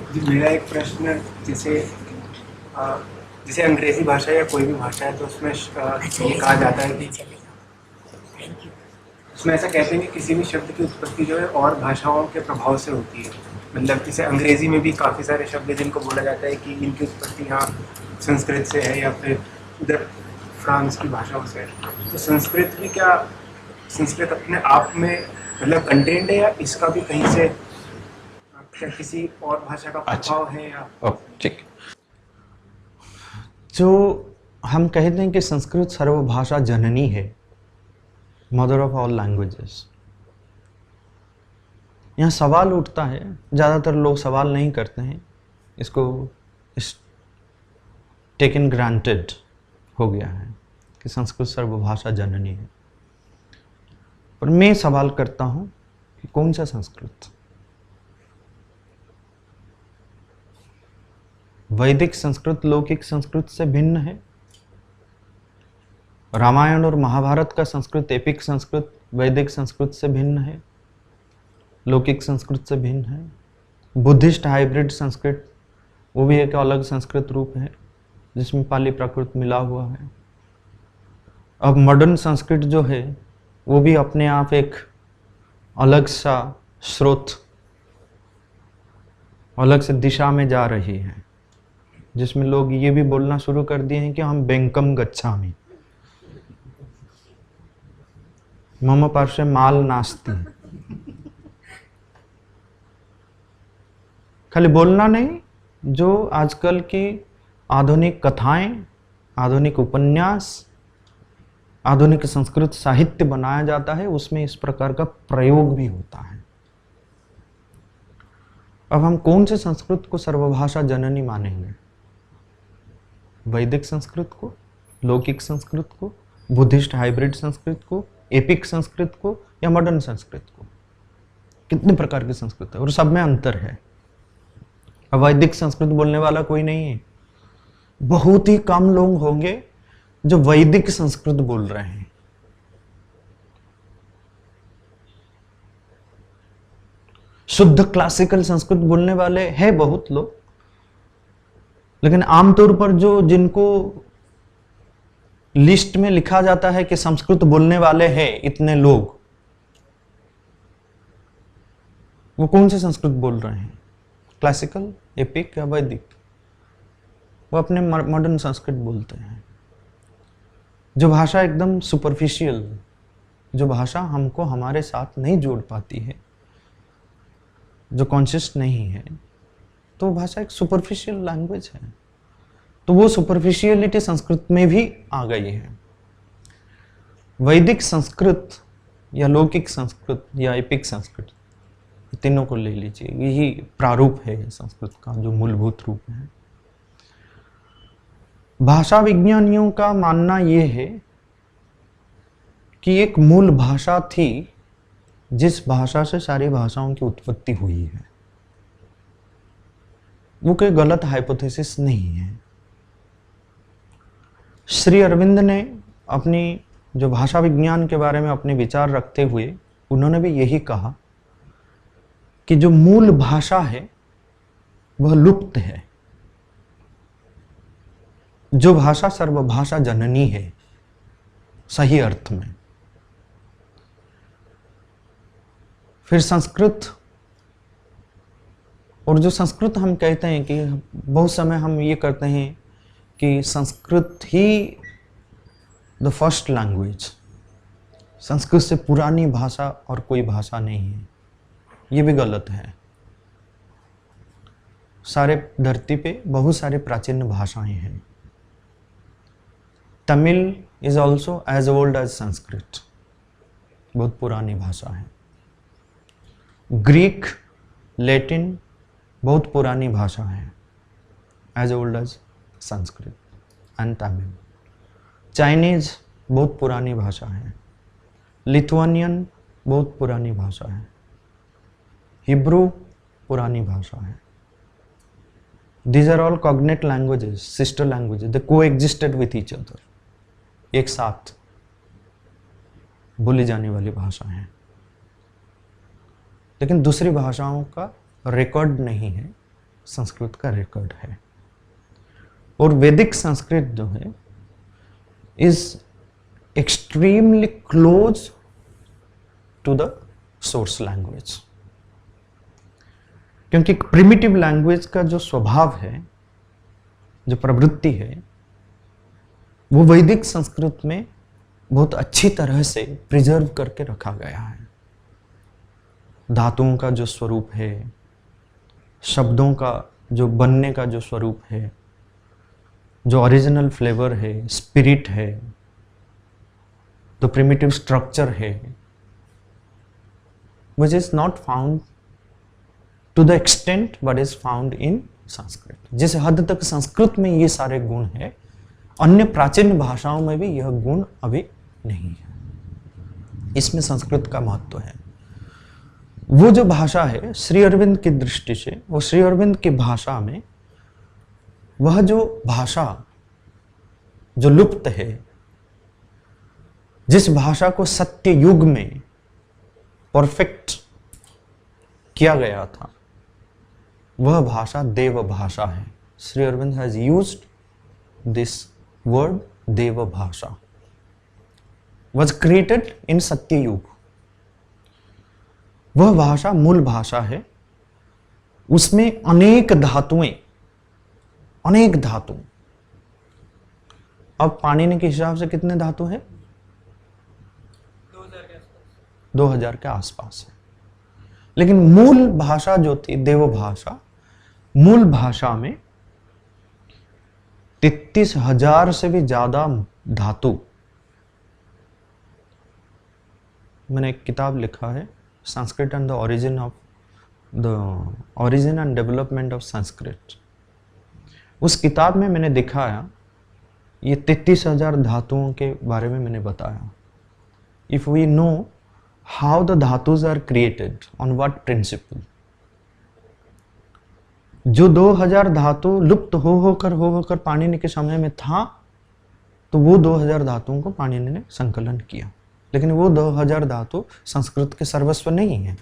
जी, मेरा एक प्रश्न है, जैसे अ, जैसे अंग्रेजी भाषा या कोई भी भाषा है तो उसमें ये कहा जाता है कि उसमें ऐसा कहते हैं कि किसी भी शब्द की उत्पत्ति जो है और भाषाओं के प्रभाव से होती है। मतलब जैसे अंग्रेजी में भी काफ़ी सारे शब्द हैं जिनको बोला जाता है कि इनकी उत्पत्ति यहाँ संस्कृत से है या फिर उधर फ्रांस की भाषाओं से है। तो संस्कृत भी क्या, संस्कृत अपने आप में मतलब कंटेंट है या इसका भी कहीं से क्या किसी और भाषा का अच्छा, प्रभाव है या ठीक। जो हम कहते हैं कि संस्कृत सर्वभाषा जननी है, मदर ऑफ ऑल लैंग्वेजेस, यहाँ सवाल उठता है, ज़्यादातर लोग सवाल नहीं करते हैं, इसको टेकन ग्रांटेड हो गया है कि संस्कृत सर्वभाषा जननी है। पर मैं सवाल करता हूँ कि कौन सा संस्कृत? वैदिक संस्कृत लौकिक संस्कृत से भिन्न है। रामायण और महाभारत का संस्कृत, एपिक संस्कृत वैदिक संस्कृत से भिन्न है, लौकिक संस्कृत से भिन्न है। बुद्धिस्ट हाइब्रिड संस्कृत, वो भी एक अलग संस्कृत रूप है जिसमें पाली प्राकृत मिला हुआ है। अब मॉडर्न संस्कृत जो है वो भी अपने आप एक अलग सा स्रोत, अलग से दिशा में जा रही है, जिसमें लोग ये भी बोलना शुरू कर दिए हैं कि हम बैंकम गच्छामि, मम पार्श्वे माल नास्ति। खाली बोलना नहीं, जो आजकल की आधुनिक कथाएं, आधुनिक उपन्यास, आधुनिक संस्कृत साहित्य बनाया जाता है, उसमें इस प्रकार का प्रयोग भी होता है। अब हम कौन से संस्कृत को सर्वभाषा जननी मानेंगे? वैदिक संस्कृत को, लौकिक संस्कृत को, बुद्धिस्ट हाइब्रिड संस्कृत को, एपिक संस्कृत को, या मॉडर्न संस्कृत को? कितने प्रकार की संस्कृत है और सब में अंतर है। अब वैदिक संस्कृत बोलने वाला कोई नहीं है, बहुत ही कम लोग होंगे जो वैदिक संस्कृत बोल रहे हैं। शुद्ध क्लासिकल संस्कृत बोलने वाले हैं बहुत लोग, लेकिन आमतौर पर जो जिनको लिस्ट में लिखा जाता है कि संस्कृत बोलने वाले हैं इतने लोग, वो कौन से संस्कृत बोल रहे हैं? क्लासिकल, एपिक या वैदिक? वो अपने मॉडर्न संस्कृत बोलते हैं। जो भाषा एकदम सुपरफिशियल, जो भाषा हमको हमारे साथ नहीं जोड़ पाती है, जो कॉन्शियस नहीं है, तो भाषा एक सुपरफिशियल लैंग्वेज है। तो वो सुपरफिशियलिटी संस्कृत में भी आ गई है। वैदिक संस्कृत या लौकिक संस्कृत या एपिक संस्कृत, तीनों को ले लीजिए, यही प्रारूप है संस्कृत का, जो मूलभूत रूप है। भाषा विज्ञानियों का मानना यह है कि एक मूल भाषा थी जिस भाषा से सारी भाषाओं की उत्पत्ति हुई है। वो कोई गलत हाइपोथेसिस नहीं है। श्री अरविंद ने अपनी जो भाषा विज्ञान के बारे में अपने विचार रखते हुए, उन्होंने भी यही कहा कि जो मूल भाषा है वह लुप्त है। जो भाषा सर्वभाषा जननी है सही अर्थ में। फिर संस्कृत, और जो संस्कृत हम कहते हैं कि बहुत समय हम ये करते हैं कि संस्कृत ही द फर्स्ट लैंग्वेज, संस्कृत से पुरानी भाषा और कोई भाषा नहीं है। ये भी गलत है। सारे धरती पे बहुत सारे प्राचीन भाषाएं हैं। Tamil is also as old as Sanskrit, बहुत पुरानी भाषा है। ग्रीक, लैटिन बहुत पुरानी भाषा है, as old as Sanskrit and Tamil. Chinese बहुत पुरानी भाषा है। लिथुआनियन बहुत पुरानी भाषा है। हिब्रू पुरानी भाषा है। These are all cognate languages, sister languages. They coexisted with each other. एक साथ बोली जाने वाली भाषा है। लेकिन दूसरी भाषाओं का रिकॉर्ड नहीं है संस्कृत का रिकॉर्ड है। और वैदिक संस्कृत जो है is extremely close to the source language, क्योंकि प्रिमिटिव लैंग्वेज का जो स्वभाव है, जो प्रवृत्ति है, वो वैदिक संस्कृत में बहुत अच्छी तरह से प्रिजर्व करके रखा गया है। धातुओं का जो स्वरूप है, शब्दों का जो बनने का जो स्वरूप है, जो ओरिजिनल फ्लेवर है, स्पिरिट है, जो प्रिमिटिव स्ट्रक्चर है, which is not found to the extent what is found in Sanskrit. जिस हद तक संस्कृत में ये सारे गुण हैं, अन्य प्राचीन भाषाओं में भी यह गुण अभी नहीं है। इसमें संस्कृत का महत्व है। वो जो भाषा है श्री अरविंद की दृष्टि से, वो श्री अरविंद की भाषा में वह जो भाषा जो लुप्त है, जिस भाषा को सत्य युग में परफेक्ट किया गया था, वह भाषा देव भाषा है। Shri Arvind has used this word Dev Bhasha, was created in सत्य युग। वह भाषा मूल भाषा है, उसमें अनेक धातुएं, अनेक धातु। अब पाणिनि के हिसाब से कितने धातु है? 2000 के आसपास है। लेकिन मूल भाषा जो थी देव भाषा, मूल भाषा में 33,000 से भी ज्यादा धातु। मैंने एक किताब लिखा है, Sanskrit and the origin and development of Sanskrit. उस किताब में मैंने दिखाया, ये 33,000 धातुओं के बारे में मैंने बताया। If we know how the धातुज are created, on what principle, जो 2000 धातु लुप्त हो होकर पाणिनि के समय में था, तो वो 2000 धातुओं को पाणिनि ने संकलन किया। लेकिन वो 2000 धातु संस्कृत के सर्वस्व नहीं है।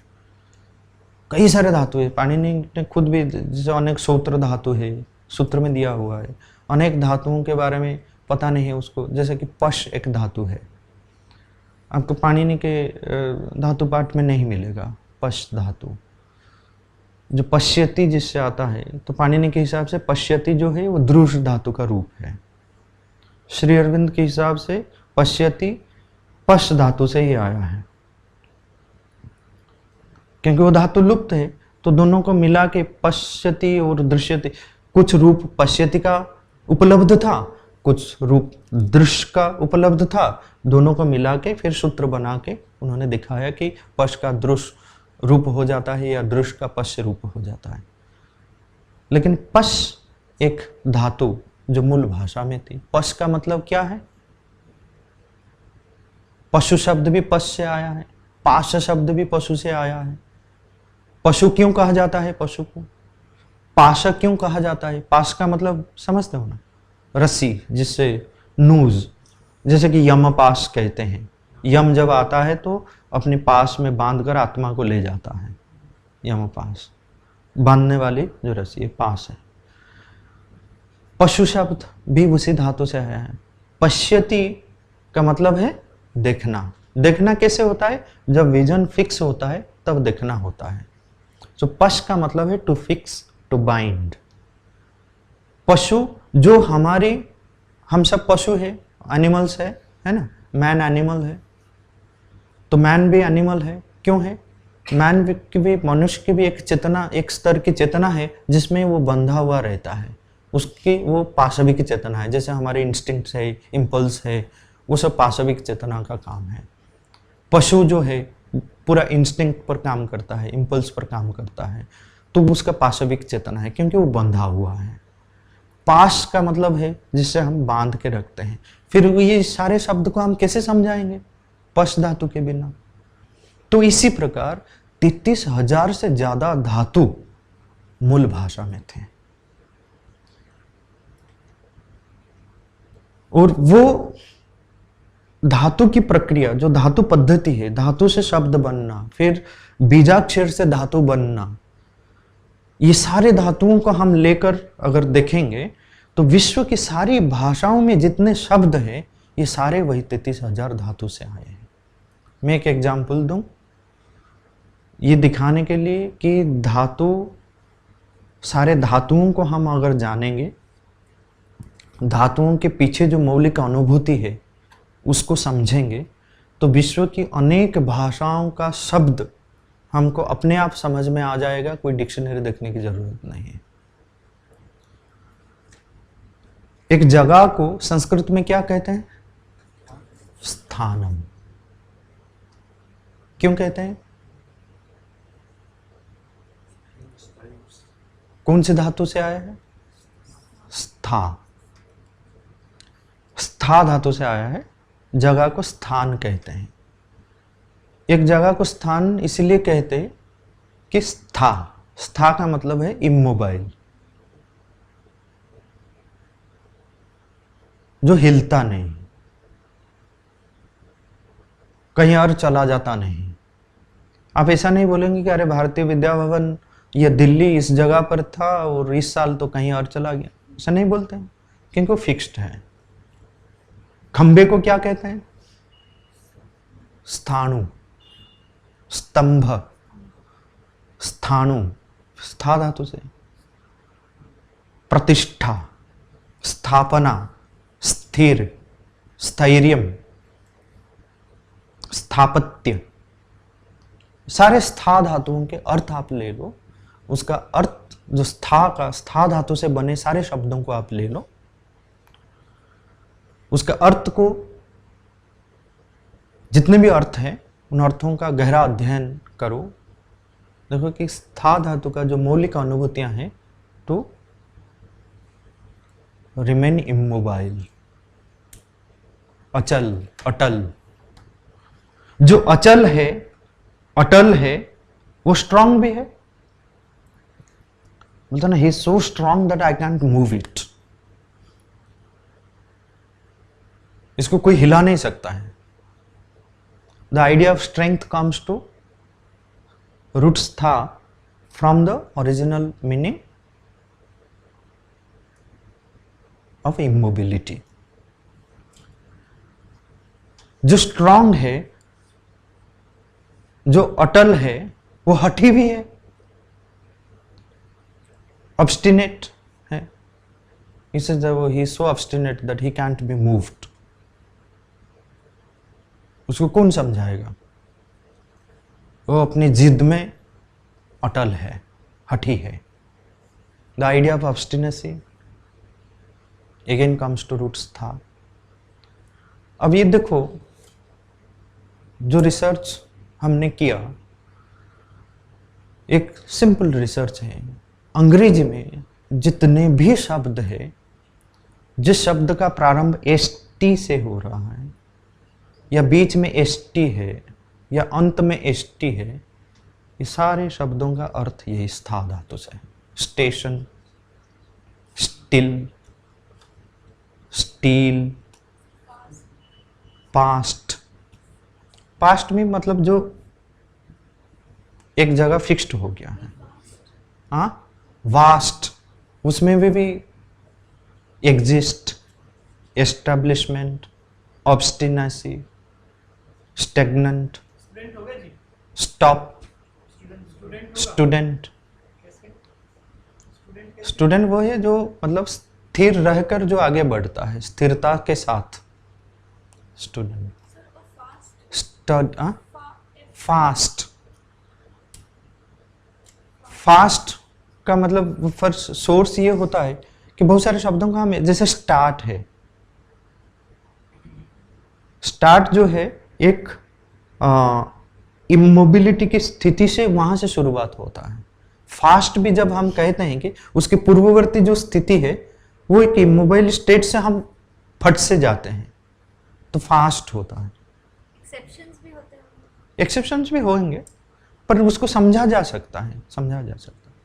कई सारे धातु है, पाणिनि ने खुद भी, जैसे अनेक सूत्र धातु है, सूत्र में दिया हुआ है। अनेक धातुओं के बारे में पता नहीं है उसको, जैसे कि पश एक धातु है, आपको पाणिनि के धातु पाठ में नहीं मिलेगा। पश धातु जो पश्यति जिससे आता है, तो पाणिनि के हिसाब से पश्यति जो है वो द्रुश धातु का रूप है। श्री अरविंद के हिसाब से पश्यति पश धातु से ही आया है, क्योंकि वो धातु लुप्त है। तो दोनों को मिला के पश्यति और दृश्यति, कुछ रूप पश्यति का उपलब्ध था, कुछ रूप दृश्य का उपलब्ध था। दोनों को मिला के फिर सूत्र बना के उन्होंने दिखाया कि पश का दृश्य रूप हो जाता है या दृश्य का पश्य रूप हो जाता है। लेकिन पश एक धातु जो मूल भाषा में थी। पश का मतलब क्या है? पशु शब्द भी पश से आया है, पाश शब्द भी पशु से आया है। पशु क्यों कहा जाता है? पशु को पाश क्यों कहा जाता है? पाश का मतलब समझते हो ना, रस्सी, जिससे नूज, जैसे कि यम पाश कहते हैं। यम जब आता है तो अपने पास में बांधकर आत्मा को ले जाता है। यम पास, बांधने वाली जो रस्सी है, पास है। पशु शब्द भी उसी धातु से आया है। पश्यति का मतलब है देखना। देखना कैसे होता है? जब विजन फिक्स होता है तब देखना होता है। तो पश का मतलब है टू फिक्स, टू बाइंड। पशु जो हमारी, हम सब पशु है, एनिमल्स है ना, मैन एनिमल है, तो मैन भी एनिमल है। क्यों है? मैन की भी, मनुष्य की भी एक चेतना, एक स्तर की चेतना है जिसमें वो बंधा हुआ रहता है। उसकी वो पाशविक चेतना है, जैसे हमारे इंस्टिंक्ट है, इम्पल्स है, वो सब पाशविक चेतना का काम है। पशु जो है पूरा इंस्टिंक्ट पर काम करता है, इम्पल्स पर काम करता है, तो उसका पाशविक चेतना है, क्योंकि वो बंधा हुआ है। पाश का मतलब है जिससे हम बांध के रखते हैं। फिर ये सारे शब्द को हम कैसे समझाएंगे पश धातु के बिना? तो इसी प्रकार 33,000 से ज्यादा धातु मूल भाषा में थे। और वो धातु की प्रक्रिया, जो धातु पद्धति है, धातु से शब्द बनना, फिर बीजाक्षर से धातु बनना, ये सारे धातुओं को हम लेकर अगर देखेंगे तो विश्व की सारी भाषाओं में जितने शब्द हैं ये सारे वही 33,000 धातु से आए हैं। मैं एक एग्जाम्पल दूं ये दिखाने के लिए कि धातु, सारे धातुओं को हम अगर जानेंगे, धातुओं के पीछे जो मौलिक अनुभूति है उसको समझेंगे, तो विश्व की अनेक भाषाओं का शब्द हमको अपने आप समझ में आ जाएगा, कोई डिक्शनरी देखने की जरूरत नहीं है। एक जगह को संस्कृत में क्या कहते हैं? स्थानम। क्यों कहते हैं? कौन से धातु से आया है? स्था। स्था धातु से आया है। जगह को स्थान कहते हैं। एक जगह को स्थान इसलिए कहते हैं कि स्था, स्था का मतलब है इमोबाइल, जो हिलता नहीं, कहीं और चला जाता नहीं। आप ऐसा नहीं बोलेंगे कि अरे भारतीय विद्या भवन या दिल्ली इस जगह पर था और इस साल तो कहीं और चला गया, ऐसा नहीं बोलते हैं, क्योंकि वो फिक्स्ड है। खंबे को क्या कहते हैं? स्थाणु, स्तंभ, स्थाणु, स्था धातु से। प्रतिष्ठा, स्थापना, स्थिर, स्थैर्यम, स्थापत्य, सारे स्था धातुओं के अर्थ आप ले लो। उसका अर्थ जो स्था का, स्था धातु से बने सारे शब्दों को आप ले लो, उसका अर्थ को, जितने भी अर्थ हैं उन अर्थों का गहरा अध्ययन करो। देखो कि स्था धातु का जो मौलिक अनुभूतियां हैं तो रिमेन इमोबाइल, अचल, अटल। जो अचल है, अटल है, वो स्ट्रांग भी है। बोलता ना, he is so strong that I can't move it. इसको कोई हिला नहीं सकता है। The idea of strength comes to root stha from the original meaning of immobility. जो स्ट्रांग है, जो अटल है, वो हठी भी है, ऑब्स्टिनेट है। he says that he is so obstinate that he can't be moved. उसको कौन समझाएगा? वो अपनी जिद में अटल है, हठी है। The idea of obstinacy again comes to roots था। अब ये देखो, जो रिसर्च हमने किया, एक सिंपल रिसर्च है। अंग्रेजी में जितने भी शब्द है, जिस शब्द का प्रारंभ एसटी से हो रहा है, या बीच में एसटी है, या अंत में एसटी है, ये सारे शब्दों का अर्थ यही स्था धातु से है। Station, still, steel, past. Past में मतलब जो एक जगह फिक्स्ड हो गया है। हाँ, वास्ट, उसमें भी exist, establishment, obstinacy, stagnant, stop, student. Student वो है जो मतलब स्थिर रहकर जो आगे बढ़ता है, स्थिरता के साथ। स्टूडेंट। फास्ट, फास्ट का मतलब फर्स्ट सोर्स ये होता है कि बहुत सारे शब्दों का हमें, जैसे स्टार्ट है, स्टार्ट जो है एक इमोबिलिटी की स्थिति से, वहां से शुरुआत होता है। फास्ट भी जब हम कहते हैं कि उसके पूर्ववर्ती जो स्थिति है वो एक इमोबाइल स्टेट से हम फट से जाते हैं, तो फास्ट होता है। एक्सेप्शंस भी होंगे, पर उसको समझा जा सकता है, समझा जा सकता है।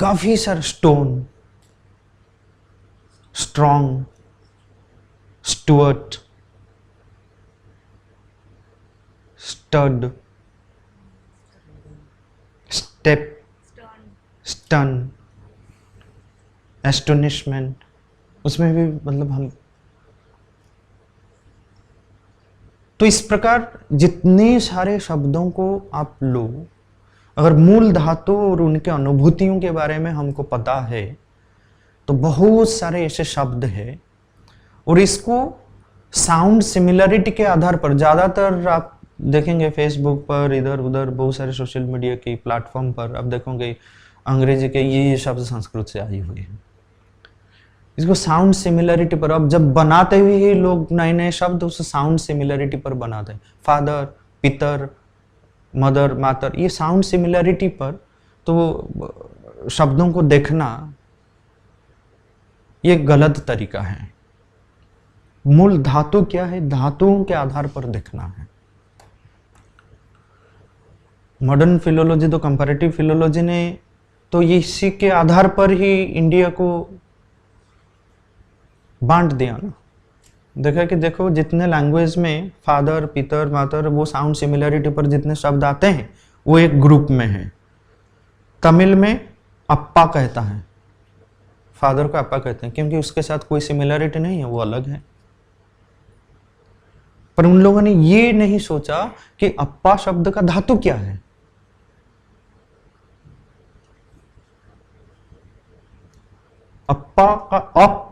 काफी सारे stone, strong, Stuart, stud, step, stun, astonishment, उसमें भी मतलब हम, तो इस प्रकार जितने सारे शब्दों को आप लो, अगर मूल धातु और उनके अनुभूतियों के बारे में हमको पता है तो बहुत सारे ऐसे शब्द हैं, और इसको साउंड सिमिलरिटी के आधार पर ज़्यादातर आप देखेंगे फेसबुक पर, इधर उधर बहुत सारे सोशल मीडिया के प्लेटफॉर्म पर आप देखोगे अंग्रेजी के ये शब्द संस्कृत से आई हुई है। इसको साउंड सिमिलरिटी पर, अब जब बनाते हुए ही लोग नए नए शब्द उस साउंड सिमिलरिटी पर बनाते हैं, फादर, पितर, मदर, मातर, ये साउंड सिमिलरिटी पर, तो शब्दों को देखना ये गलत तरीका है। मूल धातु क्या है, धातुओं के आधार पर देखना है। मॉडर्न फिलोलॉजी तो कंपैरेटिव फिलोलॉजी ने तो इसी के आधार पर ही इंडिया को बांट दिया ना। देखा कि देखो जितने लैंग्वेज में फादर, पितर, मातर, वो साउंड सिमिलरिटी पर जितने शब्द आते हैं वो एक ग्रुप में है। तमिल में अप्पा कहता है, फादर को अप्पा कहते हैं क्योंकि उसके साथ कोई सिमिलरिटी नहीं है, वो अलग है। पर उन लोगों ने ये नहीं सोचा कि अप्पा शब्द का धातु क्या है। अप्पा का अप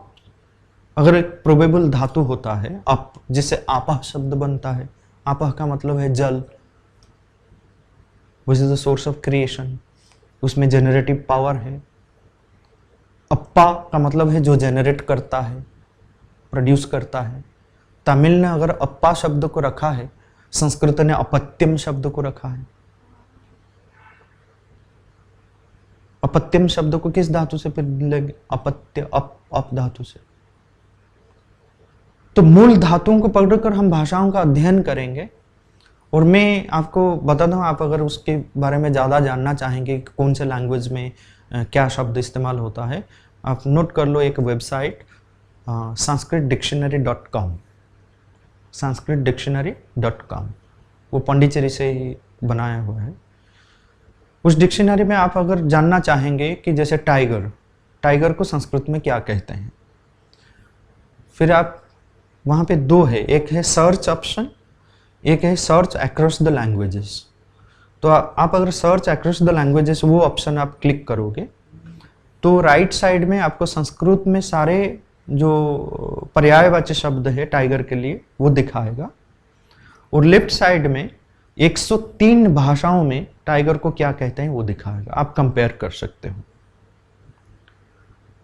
अगर एक प्रोबेबल धातु होता है अप, जिससे आपह शब्द बनता है। आपह का मतलब है जल, which is the source of creation, उसमें जनरेटिव पावर है। अप्पा का मतलब है जो जनरेट करता है, प्रोड्यूस करता है। तमिल ने अगर अप्पा शब्द को रखा है, संस्कृत ने अपत्यम शब्द को रखा है। अपत्यम शब्द को किस धातु से लेंगे? अपत्य, अप धातु से। तो मूल धातुओं को पकड़कर हम भाषाओं का अध्ययन करेंगे। और मैं आपको बता दूं, आप अगर उसके बारे में ज़्यादा जानना चाहेंगे कि कौन से लैंग्वेज में क्या शब्द इस्तेमाल होता है, आप नोट कर लो एक वेबसाइट sanskritdictionary.com, sanskritdictionary.com, वो पंडिचेरी से ही बनाया हुआ है। उस डिक्शनरी में आप अगर जानना चाहेंगे कि जैसे टाइगर को संस्कृत में क्या कहते हैं, फिर आप वहाँ पे दो है, एक है सर्च ऑप्शन, एक है सर्च अक्रॉस द लैंग्वेजेस। तो आप अगर सर्च अक्रॉस द लैंग्वेजेस वो ऑप्शन आप क्लिक करोगे तो राइट साइड में आपको संस्कृत में सारे जो पर्यायवाची शब्द है टाइगर के लिए वो दिखाएगा, और लेफ्ट साइड में 103 भाषाओं में टाइगर को क्या कहते हैं वो दिखाएगा। आप कंपेयर कर सकते हो।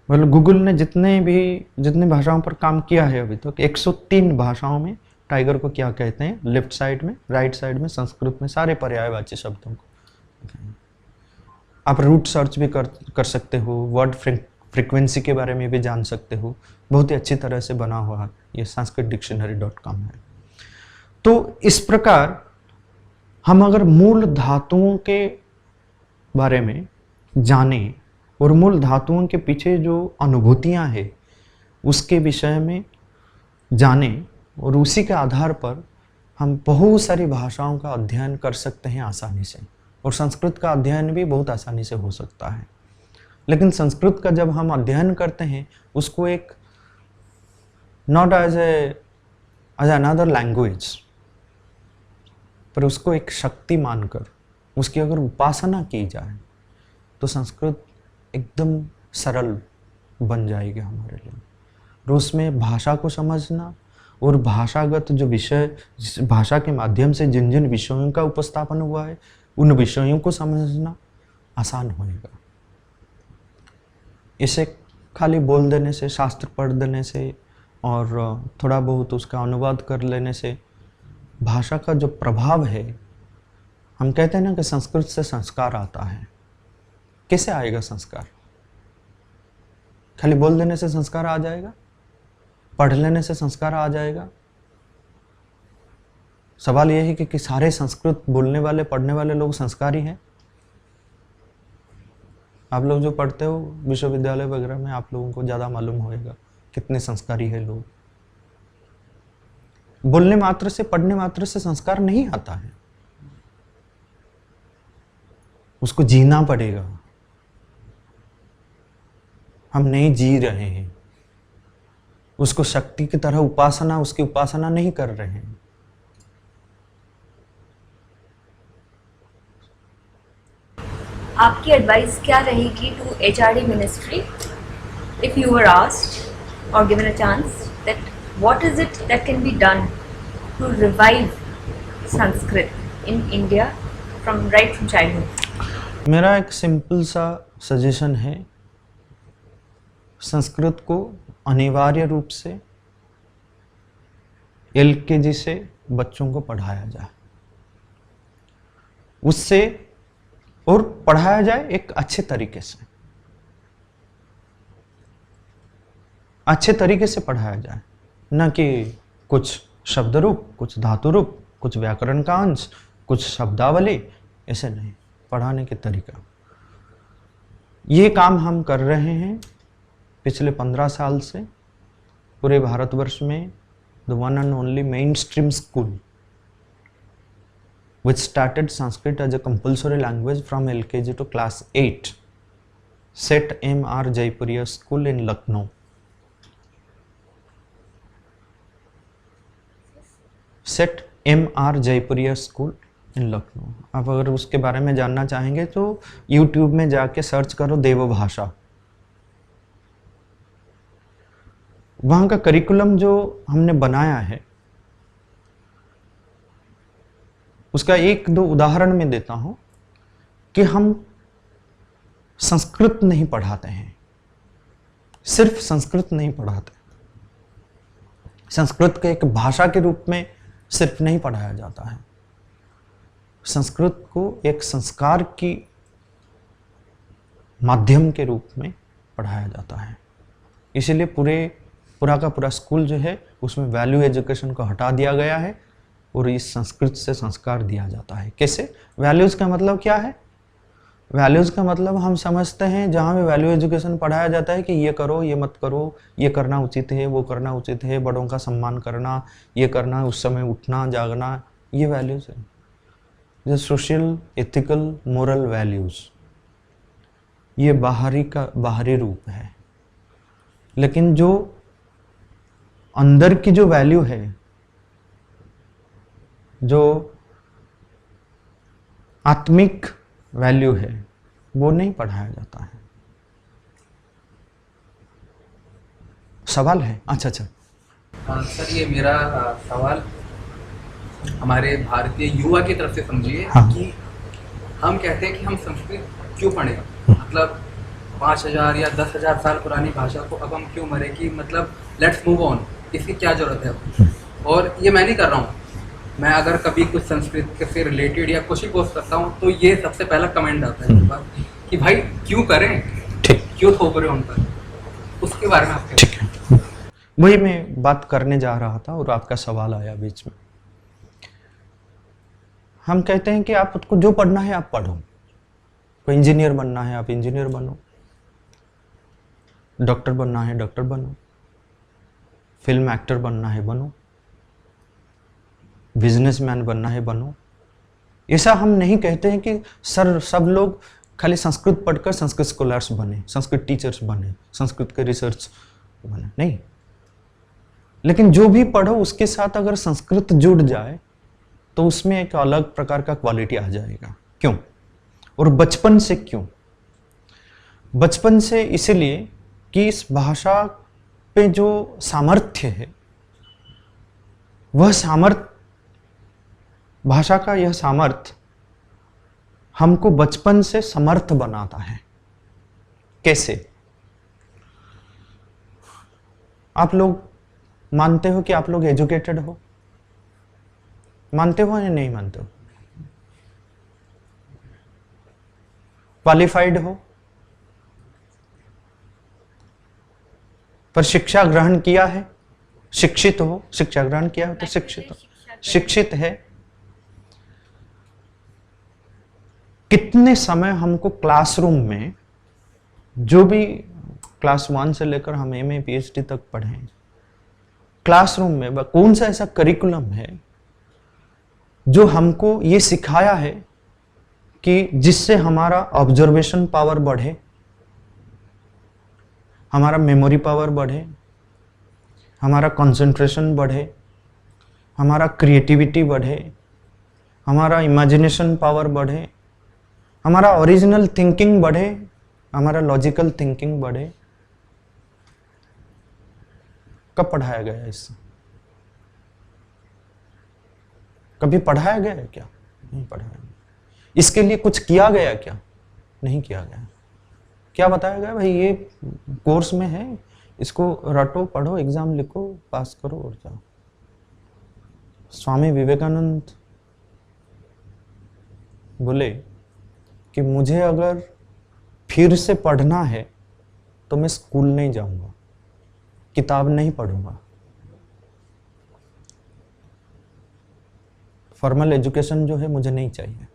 मतलब गूगल ने जितने भाषाओं पर काम किया है अभी तक, 103 भाषाओं में टाइगर को क्या कहते हैं, लेफ्ट साइड में, राइट साइड में संस्कृत में सारे पर्यायवाची शब्दों को। आप रूट सर्च भी कर सकते हो, वर्ड फ्रीक्वेंसी के बारे में भी जान सकते हो। बहुत ही अच्छी तरह से बना हुआ ये sanskritdictionary.com है। तो इस प्रकार हम अगर मूल धातुओं के बारे में जानें और मूल धातुओं के पीछे जो अनुभूतियां हैं उसके विषय में जानें, और उसी के आधार पर हम बहुत सारी भाषाओं का अध्ययन कर सकते हैं आसानी से। और संस्कृत का अध्ययन भी बहुत आसानी से हो सकता है। लेकिन संस्कृत का जब हम अध्ययन करते हैं उसको एक नॉट एज अनदर लैंग्वेज, पर उसको एक शक्ति मानकर उसकी अगर उपासना की जाए तो संस्कृत एकदम सरल बन जाएगी हमारे लिए। और उसमें भाषा को समझना और भाषागत जो विषय, भाषा के माध्यम से जिन जिन विषयों का उपस्थापन हुआ है उन विषयों को समझना आसान होएगा। इसे खाली बोल देने से, शास्त्र पढ़ देने से और थोड़ा बहुत उसका अनुवाद कर लेने से भाषा का जो प्रभाव है, हम कहते हैं ना कि संस्कृत से संस्कार आता है। कैसे आएगा संस्कार? खाली बोल देने से संस्कार आ जाएगा? पढ़ लेने से संस्कार आ जाएगा? सवाल यह है कि सारे संस्कृत बोलने वाले, पढ़ने वाले लोग संस्कारी हैं? आप लोग जो पढ़ते हो विश्वविद्यालय वगैरह में, आप लोगों को ज़्यादा मालूम होएगा कितने संस्कारी है लोग। बोलने मात्र से, पढ़ने मात्र से संस्कार नहीं आता है, उसको जीना पड़ेगा। हम नहीं जी रहे हैं, उसको शक्ति की तरह उपासना, उसकी उपासना नहीं कर रहे हैं। आपकी एडवाइस क्या रहेगी to HRD ministry if you were asked or given a chance that what is it that can be done to revive Sanskrit in India from childhood? मेरा एक सिंपल सा सजेशन है, संस्कृत को अनिवार्य रूप से एलकेजी से बच्चों को पढ़ाया जाए, उससे और पढ़ाया जाए एक अच्छे तरीके से, अच्छे तरीके से पढ़ाया जाए, न कि कुछ शब्द रूप, कुछ धातु रूप, कुछ व्याकरण का अंश, कुछ शब्दावली, ऐसे नहीं। पढ़ाने के तरीका, ये काम हम कर रहे हैं पिछले 15 साल से पूरे भारतवर्ष में। The one and only main stream school which started Sanskrit as a compulsory language from LKG to class 8, Set M.R. Jaipuria School in Lucknow. Set M.R. Jaipuria School in Lucknow. आप अगर उसके बारे में जानना चाहेंगे तो YouTube में जाके सर्च करो देवभाषा। वहाँ का करिकुलम जो हमने बनाया है उसका एक दो उदाहरण मैं देता हूं कि हम संस्कृत नहीं पढ़ाते हैं, सिर्फ संस्कृत नहीं पढ़ाते, संस्कृत को एक भाषा के रूप में सिर्फ नहीं पढ़ाया जाता है, संस्कृत को एक संस्कार की माध्यम के रूप में पढ़ाया जाता है। इसीलिए पूरा का पूरा स्कूल जो है उसमें वैल्यू एजुकेशन को हटा दिया गया है और इस संस्कृत से संस्कार दिया जाता है। कैसे? वैल्यूज़ का मतलब क्या है? वैल्यूज़ का मतलब हम समझते हैं जहाँ भी वैल्यू एजुकेशन पढ़ाया जाता है कि ये करो, ये मत करो, ये करना उचित है, वो करना उचित है, बड़ों का सम्मान करना, ये करना, उस समय उठना जागना, ये वैल्यूज़ है। जो सोशल, एथिकल, मोरल वैल्यूज़, ये बाहरी रूप है। लेकिन जो अंदर की जो वैल्यू है, जो आत्मिक वैल्यू है, वो नहीं पढ़ाया जाता है। सवाल है? अच्छा। सर, ये मेरा सवाल हमारे भारतीय युवा की तरफ से समझिए। हाँ। कि हम कहते हैं कि हम संस्कृत क्यों पढ़ें, मतलब 5000 या 10,000 साल पुरानी भाषा को अब हम क्यों मरे, कि मतलब लेट्स मूव ऑन, इसकी क्या जरूरत है। और ये मैं नहीं कर रहा हूँ, मैं अगर कभी कुछ संस्कृत के से रिलेटेड या कुछ ही पोस्ट करता हूँ तो ये सबसे पहला कमेंट आता है मेरे पास कि भाई क्यों करें, ठीक, क्यों थोप रहे हो उन पर। उसके बारे में आप क्या? ठीक है, वही मैं बात करने जा रहा था और आपका सवाल आया बीच में। हम कहते हैं कि आपको जो पढ़ना है आप पढ़ो, कोई इंजीनियर बनना है आप इंजीनियर बनो, डॉक्टर बनना है डॉक्टर बनो, फिल्म एक्टर बनना है बनो, बिजनेसमैन बनना है बनो। ऐसा हम नहीं कहते हैं कि सर सब लोग खाली संस्कृत पढ़कर संस्कृत स्कॉलर्स बने, संस्कृत टीचर्स बने, संस्कृत के रिसर्च बने, नहीं। लेकिन जो भी पढ़ो उसके साथ अगर संस्कृत जुड़ जाए तो उसमें एक अलग प्रकार का क्वालिटी आ जाएगा। क्यों? और बचपन से क्यों? बचपन से इसलिए कि इस भाषा पे जो सामर्थ्य है, वह सामर्थ्य, भाषा का यह सामर्थ्य हमको बचपन से समर्थ बनाता है। कैसे? आप लोग मानते हो कि आप लोग एजुकेटेड हो? मानते हो या नहीं मानते हो? क्वालिफाइड हो? पर शिक्षा ग्रहण किया है? शिक्षित हो? शिक्षा ग्रहण किया हो तो शिक्षित हो, शिक्षित है। कितने समय हमको क्लासरूम में, जो भी क्लास 1 से लेकर हम एमए पीएचडी तक पढ़े, क्लासरूम में कौन सा ऐसा करिकुलम है जो हमको ये सिखाया है कि जिससे हमारा ऑब्जर्वेशन पावर बढ़े, हमारा मेमोरी पावर बढ़े, हमारा कंसंट्रेशन बढ़े, हमारा क्रिएटिविटी बढ़े, हमारा इमेजिनेशन पावर बढ़े, हमारा ओरिजिनल थिंकिंग बढ़े, हमारा लॉजिकल थिंकिंग बढ़े। कब पढ़ाया गया है इससे? कभी पढ़ाया गया है क्या? नहीं पढ़ाया गया। इसके लिए कुछ किया गया क्या? नहीं किया गया। क्या बताया गया? भाई ये कोर्स में है, इसको रटो, पढ़ो, एग्जाम लिखो, पास करो और जाओ। स्वामी विवेकानंद बोले कि मुझे अगर फिर से पढ़ना है तो मैं स्कूल नहीं जाऊंगा, किताब नहीं पढ़ूंगा। फॉर्मल एजुकेशन जो है मुझे नहीं चाहिए।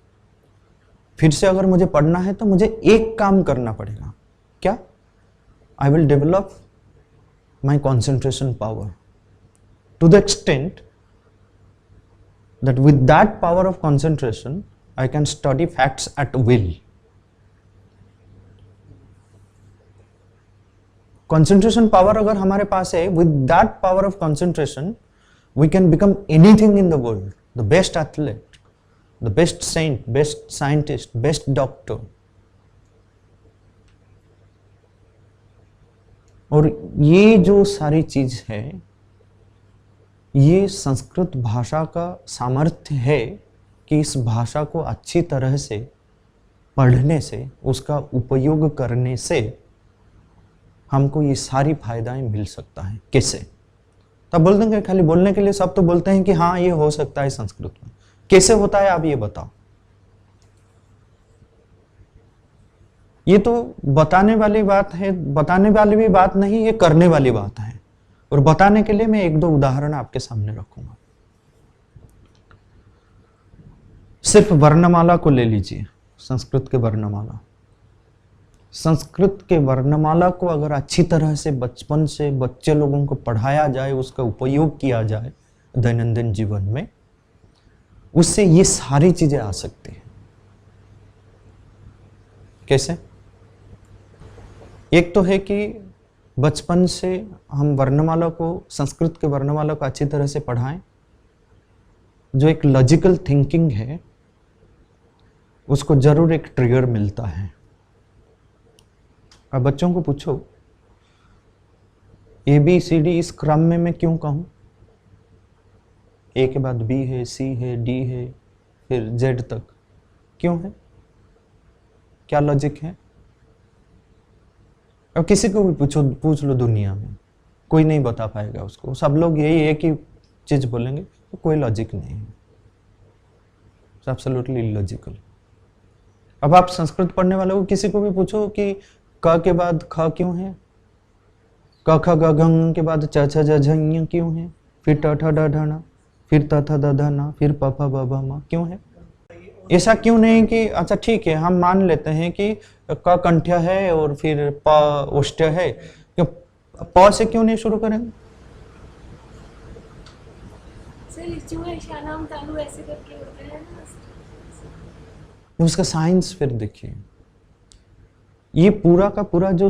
फिर से अगर मुझे पढ़ना है तो मुझे एक काम करना पड़ेगा। क्या? I will develop my concentration power to the extent that with that power of concentration I can study facts at will. Concentration power अगर हमारे पास है, with that power of concentration we can become anything in the world, the best athlete, the best saint, best scientist, best doctor. और ये जो सारी चीज है, ये संस्कृत भाषा का सामर्थ्य है कि इस भाषा को अच्छी तरह से पढ़ने से, उसका उपयोग करने से हमको ये सारी फायदाएं मिल सकता है। कैसे? तब बोल देंगे खाली बोलने के लिए सब तो बोलते हैं कि हाँ ये हो सकता है संस्कृत में। कैसे होता है आप ये बताओ। ये तो बताने वाली बात है, बताने वाली भी बात नहीं, ये करने वाली बात है। और बताने के लिए मैं एक दो उदाहरण आपके सामने रखूंगा। सिर्फ वर्णमाला को ले लीजिए, संस्कृत के वर्णमाला। संस्कृत के वर्णमाला को अगर अच्छी तरह से बचपन से बच्चे लोगों को पढ़ाया जाए, उसका उपयोग किया जाए दैनंदिन जीवन में, उससे ये सारी चीजें आ सकती हैं। कैसे? एक तो है कि बचपन से हम वर्णमाला को, संस्कृत के वर्णमाला को अच्छी तरह से पढ़ाएं। जो एक लॉजिकल थिंकिंग है उसको जरूर एक ट्रिगर मिलता है। अब बच्चों को पूछो ABCD इस क्रम में मैं क्यों कहूं? A के बाद B है, C है, D है, फिर Z तक क्यों है? क्या लॉजिक है? अब किसी को भी पूछ लो दुनिया में, कोई नहीं बता पाएगा उसको। सब लोग यही एक ही चीज बोलेंगे, तो कोई लॉजिक नहीं है, एब्सोल्युटली इलॉजिकल। अब आप संस्कृत पढ़ने वालों को किसी को भी पूछो कि क के बाद ख क्यों है, क ख ग घ के बाद च छ ज झ ञ क्यों है, फिर ट ठ ड ढ न, फिर त थ द ध न, फिर प फ ब भ म क्यों है? ऐसा क्यों नहीं कि अच्छा ठीक है हम मान लेते हैं कि क कंठ्य है और फिर प ओष्ठ्य है, क्यों प से क्यों नहीं शुरू करेंगे? ऐसे करके होते हैं ना। उसका साइंस फिर देखिए, ये पूरा का पूरा जो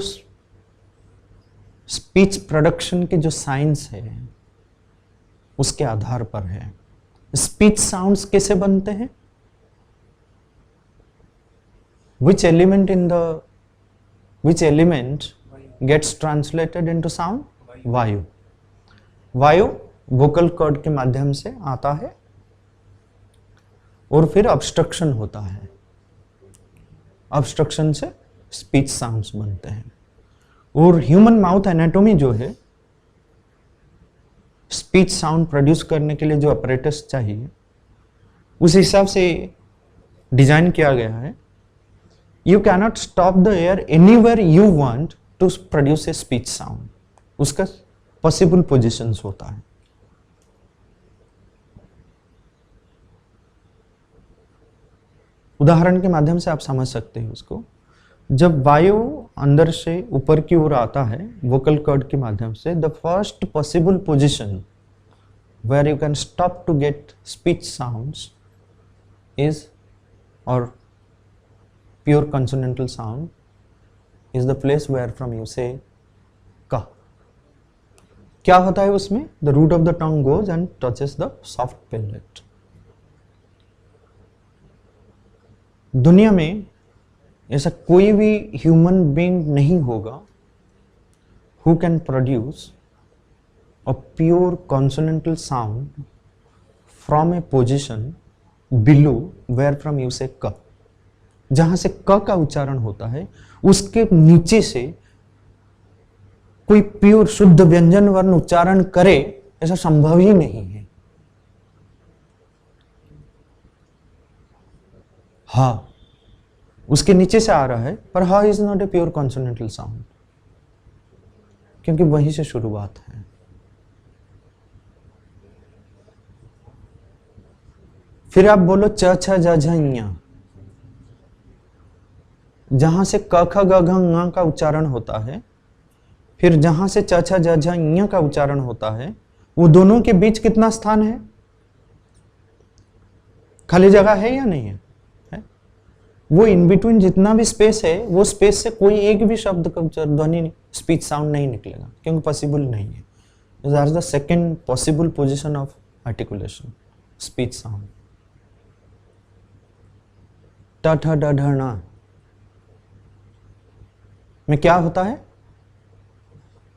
स्पीच प्रोडक्शन के जो साइंस है उसके आधार पर है। स्पीच साउंड्स कैसे बनते हैं? Which element gets translated into sound? वायु। वायु वोकल कॉर्ड के माध्यम से आता है और फिर ऑब्स्ट्रक्शन होता है। ऑब्स्ट्रक्शन से स्पीच साउंड्स बनते हैं। और ह्यूमन माउथ एनाटॉमी जो है, स्पीच साउंड प्रोड्यूस करने के लिए जो अपरेटस चाहिए उस हिसाब से डिजाइन किया गया है। You cannot stop the air anywhere you want to produce a speech sound. उसका possible positions होता है। उदाहरण के माध्यम से आप समझ सकते हैं उसको। जब वायु अंदर से ऊपर की ओर आता है वोकल कॉर्ड के माध्यम से, the first possible position where you can stop to get speech sounds is, or pure consonantal sound is the place where from you say का। क्या होता है उसमें? The root of the tongue goes and touches the soft palate. दुनिया में ऐसा कोई भी ह्यूमन बीइंग नहीं होगा who can produce a pure consonantal sound from a position below where from you say क। जहां से क का उच्चारण होता है उसके नीचे से कोई प्योर शुद्ध व्यंजन वर्ण उच्चारण करे, ऐसा संभव ही नहीं है। हा उसके नीचे से आ रहा है, पर ha is not a pure consonantal sound, क्योंकि वहीं से शुरुआत है। फिर आप बोलो च छ ज झ ञ, जहां से क ख ग घ ङ का उच्चारण होता है, फिर जहां से च छ ज झ ञ का उच्चारण होता है, वो दोनों के बीच कितना स्थान है? खाली जगह है या नहीं है? वो इन बिटवीन जितना भी स्पेस है, वो स्पेस से कोई एक भी शब्द का ध्वनि स्पीच साउंड नहीं निकलेगा, क्योंकि पॉसिबल नहीं है। That is the second possible position of articulation, speech sound. ट ठ ड ढ ण में क्या होता है?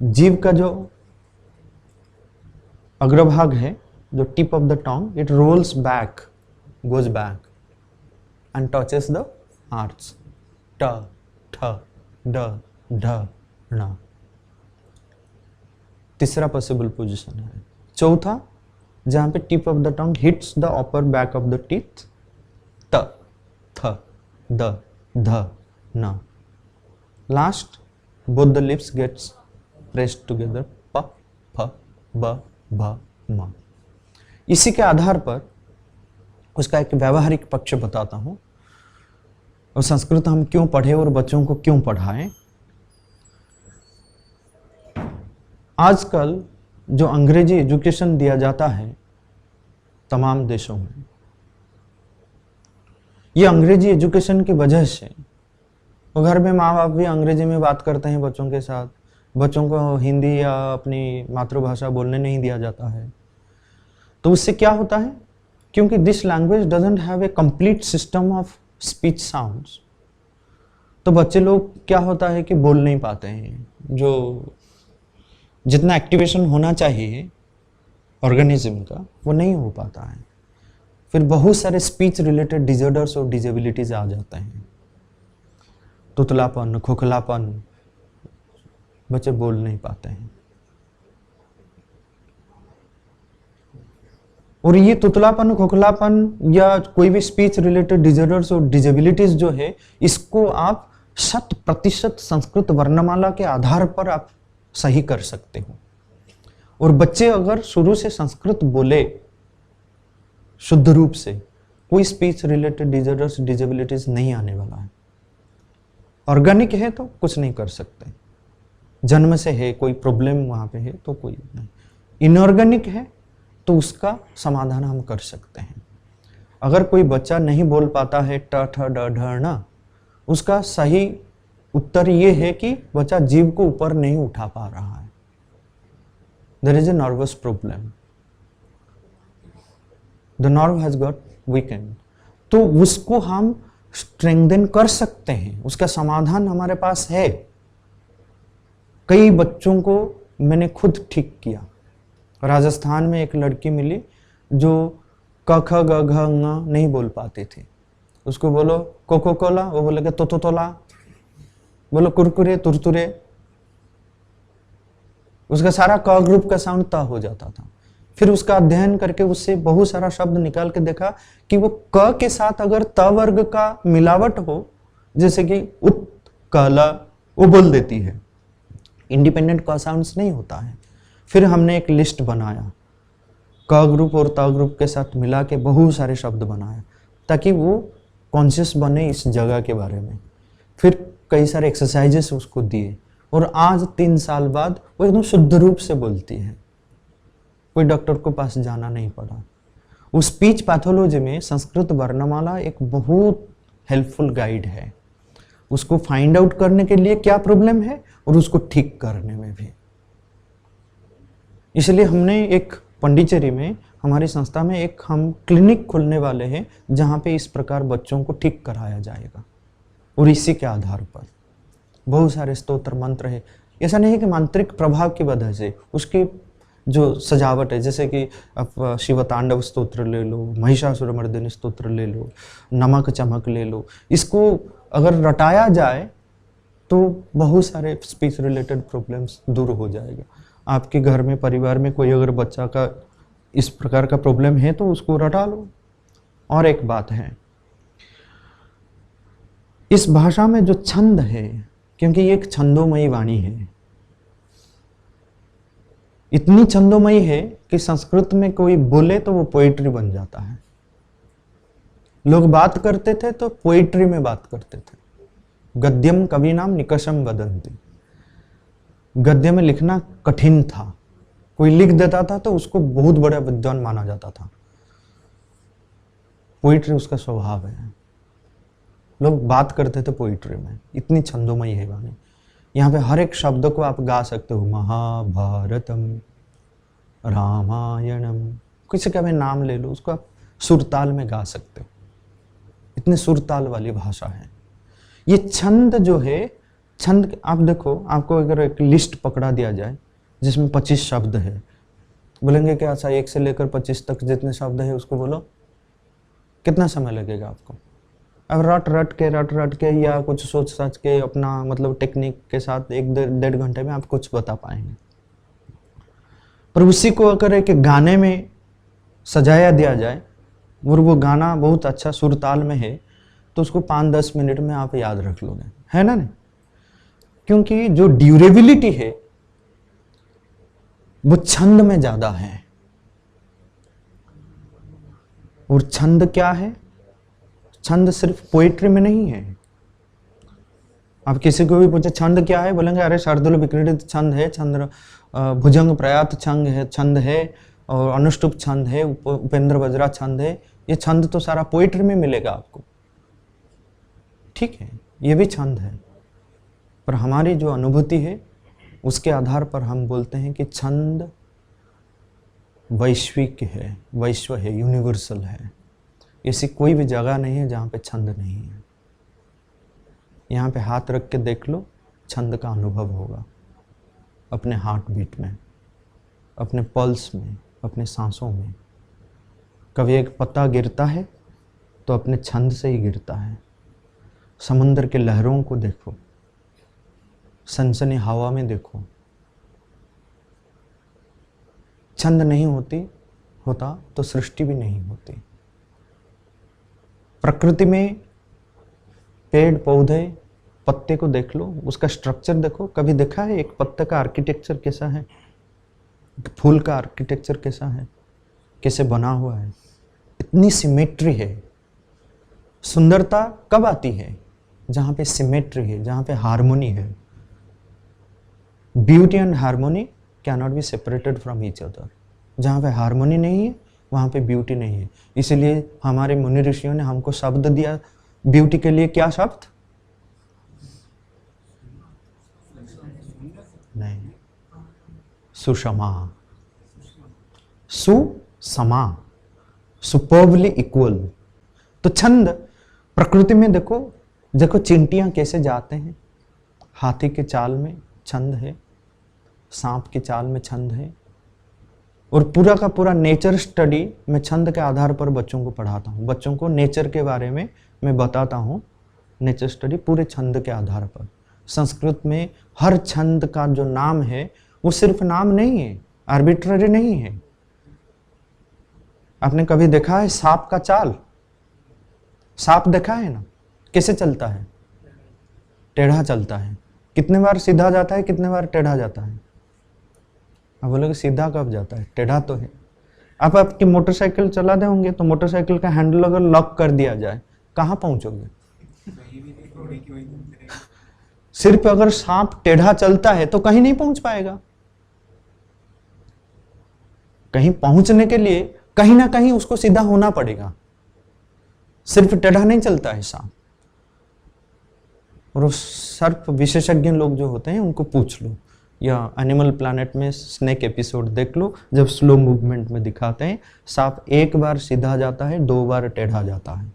जीव का जो अग्रभाग है, जो tip of the tongue, it rolls back, goes back and touches the arch. ट ठ ड ढ ण। तीसरा पॉसिबल पोजीशन है। चौथा, जहां पे tip of the tongue hits the upper back of the teeth, त थ द ध न। Last, both the lips gets pressed together, प फ ब भ म। इसी के आधार पर उसका एक व्यवहारिक पक्ष बताता हूं, और संस्कृत हम क्यों पढ़े और बच्चों को क्यों पढ़ाएं। आजकल जो अंग्रेजी एजुकेशन दिया जाता है तमाम देशों में, ये अंग्रेजी एजुकेशन की वजह से, और घर में माँ बाप भी अंग्रेजी में बात करते हैं बच्चों के साथ, बच्चों को हिंदी या अपनी मातृभाषा बोलने नहीं दिया जाता है। तो उससे क्या होता है? क्योंकि this language doesn't have a complete system of speech sounds, तो बच्चे लोग क्या होता है कि बोल नहीं पाते हैं। जो जितना एक्टिवेशन होना चाहिए ऑर्गेनिज्म का, वो नहीं हो पाता है। फिर बहुत सारे स्पीच रिलेटेड डिसऑर्डर्स और डिजेबिलिटीज आ जाते हैं। तुतलापन, खोखलापन, बच्चे बोल नहीं पाते हैं। और ये तुतलापन, खोखलापन या कोई भी स्पीच रिलेटेड डिसऑर्डर्स और डिजेबिलिटीज जो है, इसको आप 100% संस्कृत वर्णमाला के आधार पर आप सही कर सकते हो। और बच्चे अगर शुरू से संस्कृत बोले शुद्ध रूप से, कोई स्पीच रिलेटेड डिसऑर्डर्स, डिजेबिलिटीज नहीं आने वाला है। ऑर्गेनिक है तो कुछ नहीं कर सकते, जन्म से है, कोई प्रॉब्लम वहां पे है तो कोई नहीं। इनऑर्गेनिक है तो उसका समाधान हम कर सकते हैं। अगर कोई बच्चा नहीं बोल पाता है ट ठ ड ढ ण, उसका सही उत्तर ये है कि बच्चा जीभ को ऊपर नहीं उठा पा रहा है। There is a nervous problem, the nerve has got weakened. तो उसको हम स्ट्रेंथन कर सकते हैं, उसका समाधान हमारे पास है। कई बच्चों को मैंने खुद ठीक किया। राजस्थान में एक लड़की मिली जो क ख ग घ ङ नहीं बोल पाती थी। उसको बोलो कोको कोला, वो बोलेगा तो तोला। बोलो कुरकुरे, तुरतुरे, उसका सारा क ग्रुप का साउंड त हो जाता था। फिर उसका अध्ययन करके उससे बहुत सारा शब्द निकाल के देखा कि वो क के साथ अगर त वर्ग का मिलावट हो, जैसे कि उत कला, वो बोल देती है। इंडिपेंडेंट क साउंड्स नहीं होता है। फिर हमने एक लिस्ट बनाया, क ग्रुप और त ग्रुप के साथ मिला के बहुत सारे शब्द बनाया, ताकि वो कॉन्शियस बने इस जगह के बारे में। फिर कई सारे एक्सरसाइजेस उसको दिए, और आज 3 साल बाद वो एकदम शुद्ध रूप से बोलती है। कोई डॉक्टर को पास जाना नहीं पड़ा। उस स्पीच पैथोलॉजी में संस्कृत वर्णमाला एक बहुत हेल्पफुल गाइड है, उसको फाइंड आउट करने के लिए क्या प्रॉब्लम है और उसको ठीक करने में भी। इसलिए हमने एक पांडिचेरी में, हमारी संस्था में एक हम क्लिनिक खोलने वाले हैं जहाँ पे इस प्रकार बच्चों को ठीक कराया जाएगा। और इसी के आधार पर बहुत सारे स्तोत्र मंत्र है। ऐसा नहीं है कि मांत्रिक प्रभाव की वजह से, उसकी जो सजावट है, जैसे कि आप शिवतांडव स्तोत्र ले लो, महिषासुरमर्दिनी स्तोत्र ले लो, नमक चमक ले लो, इसको अगर रटाया जाए तो बहुत सारे स्पीच रिलेटेड प्रॉब्लम्स दूर हो जाएगा। आपके घर में, परिवार में कोई अगर बच्चा का इस प्रकार का प्रॉब्लम है तो उसको रटा लो। और एक बात है, इस भाषा में जो छंद है, क्योंकि ये एक छंदोमयी वाणी है, इतनी छंदोमयी है कि संस्कृत में कोई बोले तो वो पोइट्री बन जाता है। लोग बात करते थे तो पोइट्री में बात करते थे। गद्यम कविनाम निकषम वदन्ति, गद्य में लिखना कठिन था, कोई लिख देता था तो उसको बहुत बड़ा विद्वान माना जाता था। पोइट्री उसका स्वभाव है, लोग बात करते थे पोइट्री में, इतनी छंदोमयी है वाणी। यहाँ पे हर एक शब्द को आप गा सकते हो, महाभारतम, रामायणम, किसी का भी नाम ले लो, उसको आप सुरताल में गा सकते हो। इतनी सुरताल वाली भाषा है। ये छंद जो है, छंद आप देखो, आपको अगर एक लिस्ट पकड़ा दिया जाए जिसमें 25 शब्द है, बोलेंगे कि अच्छा 1 से लेकर 25 तक जितने शब्द है उसको बोलो, कितना समय लगेगा आपको? अब रट रट के या कुछ सोच सच के अपना मतलब टेक्निक के साथ 1-1.5 घंटे में आप कुछ बता पाएंगे। पर उसी को अगर एक गाने में सजाया दिया जाए और वो गाना बहुत अच्छा सुरताल में है तो उसको 5-10 मिनट में आप याद रख लोगे, है ना? नहीं, क्योंकि जो ड्यूरेबिलिटी है वो छंद में ज्यादा है। और छंद क्या है? छंद सिर्फ पोइट्री में नहीं है। आप किसी को भी पूछे छंद क्या है, बोलेंगे अरे शार्दुल विक्रीडित छंद है, छंद भुजंग प्रयात छंद है और अनुष्टुप छंद है, उपेंद्र वज्रा छंद है। ये छंद तो सारा पोइट्री में मिलेगा आपको, ठीक है, ये भी छंद है। पर हमारी जो अनुभूति है उसके आधार पर हम बोलते हैं कि छंद वैश्विक है, वैश्व है, यूनिवर्सल है। ऐसी कोई भी जगह नहीं है जहाँ पे छंद नहीं है। यहाँ पे हाथ रख के देख लो, छंद का अनुभव होगा अपने हार्ट बीट में, अपने पल्स में, अपने सांसों में। कभी एक पत्ता गिरता है तो अपने छंद से ही गिरता है। समुद्र के लहरों को देखो, सनसनी हवा में देखो, छंद नहीं होता तो सृष्टि भी नहीं होती। प्रकृति में पेड़ पौधे पत्ते को देख लो, उसका स्ट्रक्चर देखो। कभी देखा है एक पत्ते का आर्किटेक्चर कैसा है, एक फूल का आर्किटेक्चर कैसा है, कैसे बना हुआ है? इतनी सिमेट्री है। सुंदरता कब आती है? जहाँ पे सिमेट्री है, जहाँ पे हार्मोनी है। Beauty and harmony can not be separated from each other. जहाँ पे हार्मोनी नहीं है वहाँ पे ब्यूटी नहीं है। इसलिए हमारे मुनि ऋषियों ने हमको शब्द दिया ब्यूटी के लिए। क्या शब्द? नहीं, सुषमा, सुसमा, सुपर्बली इक्वल। तो छंद प्रकृति में देखो चिंटियां कैसे जाते हैं। हाथी के चाल में छंद है, सांप के चाल में छंद है। और पूरा का पूरा नेचर स्टडी मैं छंद के आधार पर बच्चों को पढ़ाता हूँ। बच्चों को नेचर के बारे में मैं बताता हूँ। नेचर स्टडी पूरे छंद के आधार पर। संस्कृत में हर छंद का जो नाम है वो सिर्फ नाम नहीं है, आर्बिट्ररी नहीं है। आपने कभी देखा है सांप का चाल? सांप देखा है ना, कैसे चलता है? टेढ़ा चलता है। कितने बार सीधा जाता है, कितने बार टेढ़ा जाता है? आप बोलोगे सीधा कब जाता है, टेढ़ा तो है। आप आपकी मोटरसाइकिल चला दे होंगे तो मोटरसाइकिल का हैंडल अगर लॉक कर दिया जाए कहाँ पहुंचोगे? सिर्फ अगर सांप टेढ़ा चलता है तो कहीं नहीं पहुंच पाएगा। कहीं पहुंचने के लिए कहीं ना कहीं उसको सीधा होना पड़ेगा। सिर्फ टेढ़ा नहीं चलता है सांप। और सर्प विशेषज्ञ लोग जो होते हैं उनको पूछ लो या एनिमल प्लैनेट में स्नेक एपिसोड देख लो, जब स्लो मूवमेंट में दिखाते हैं सांप एक बार सीधा जाता है, 2 बार टेढ़ा जाता है।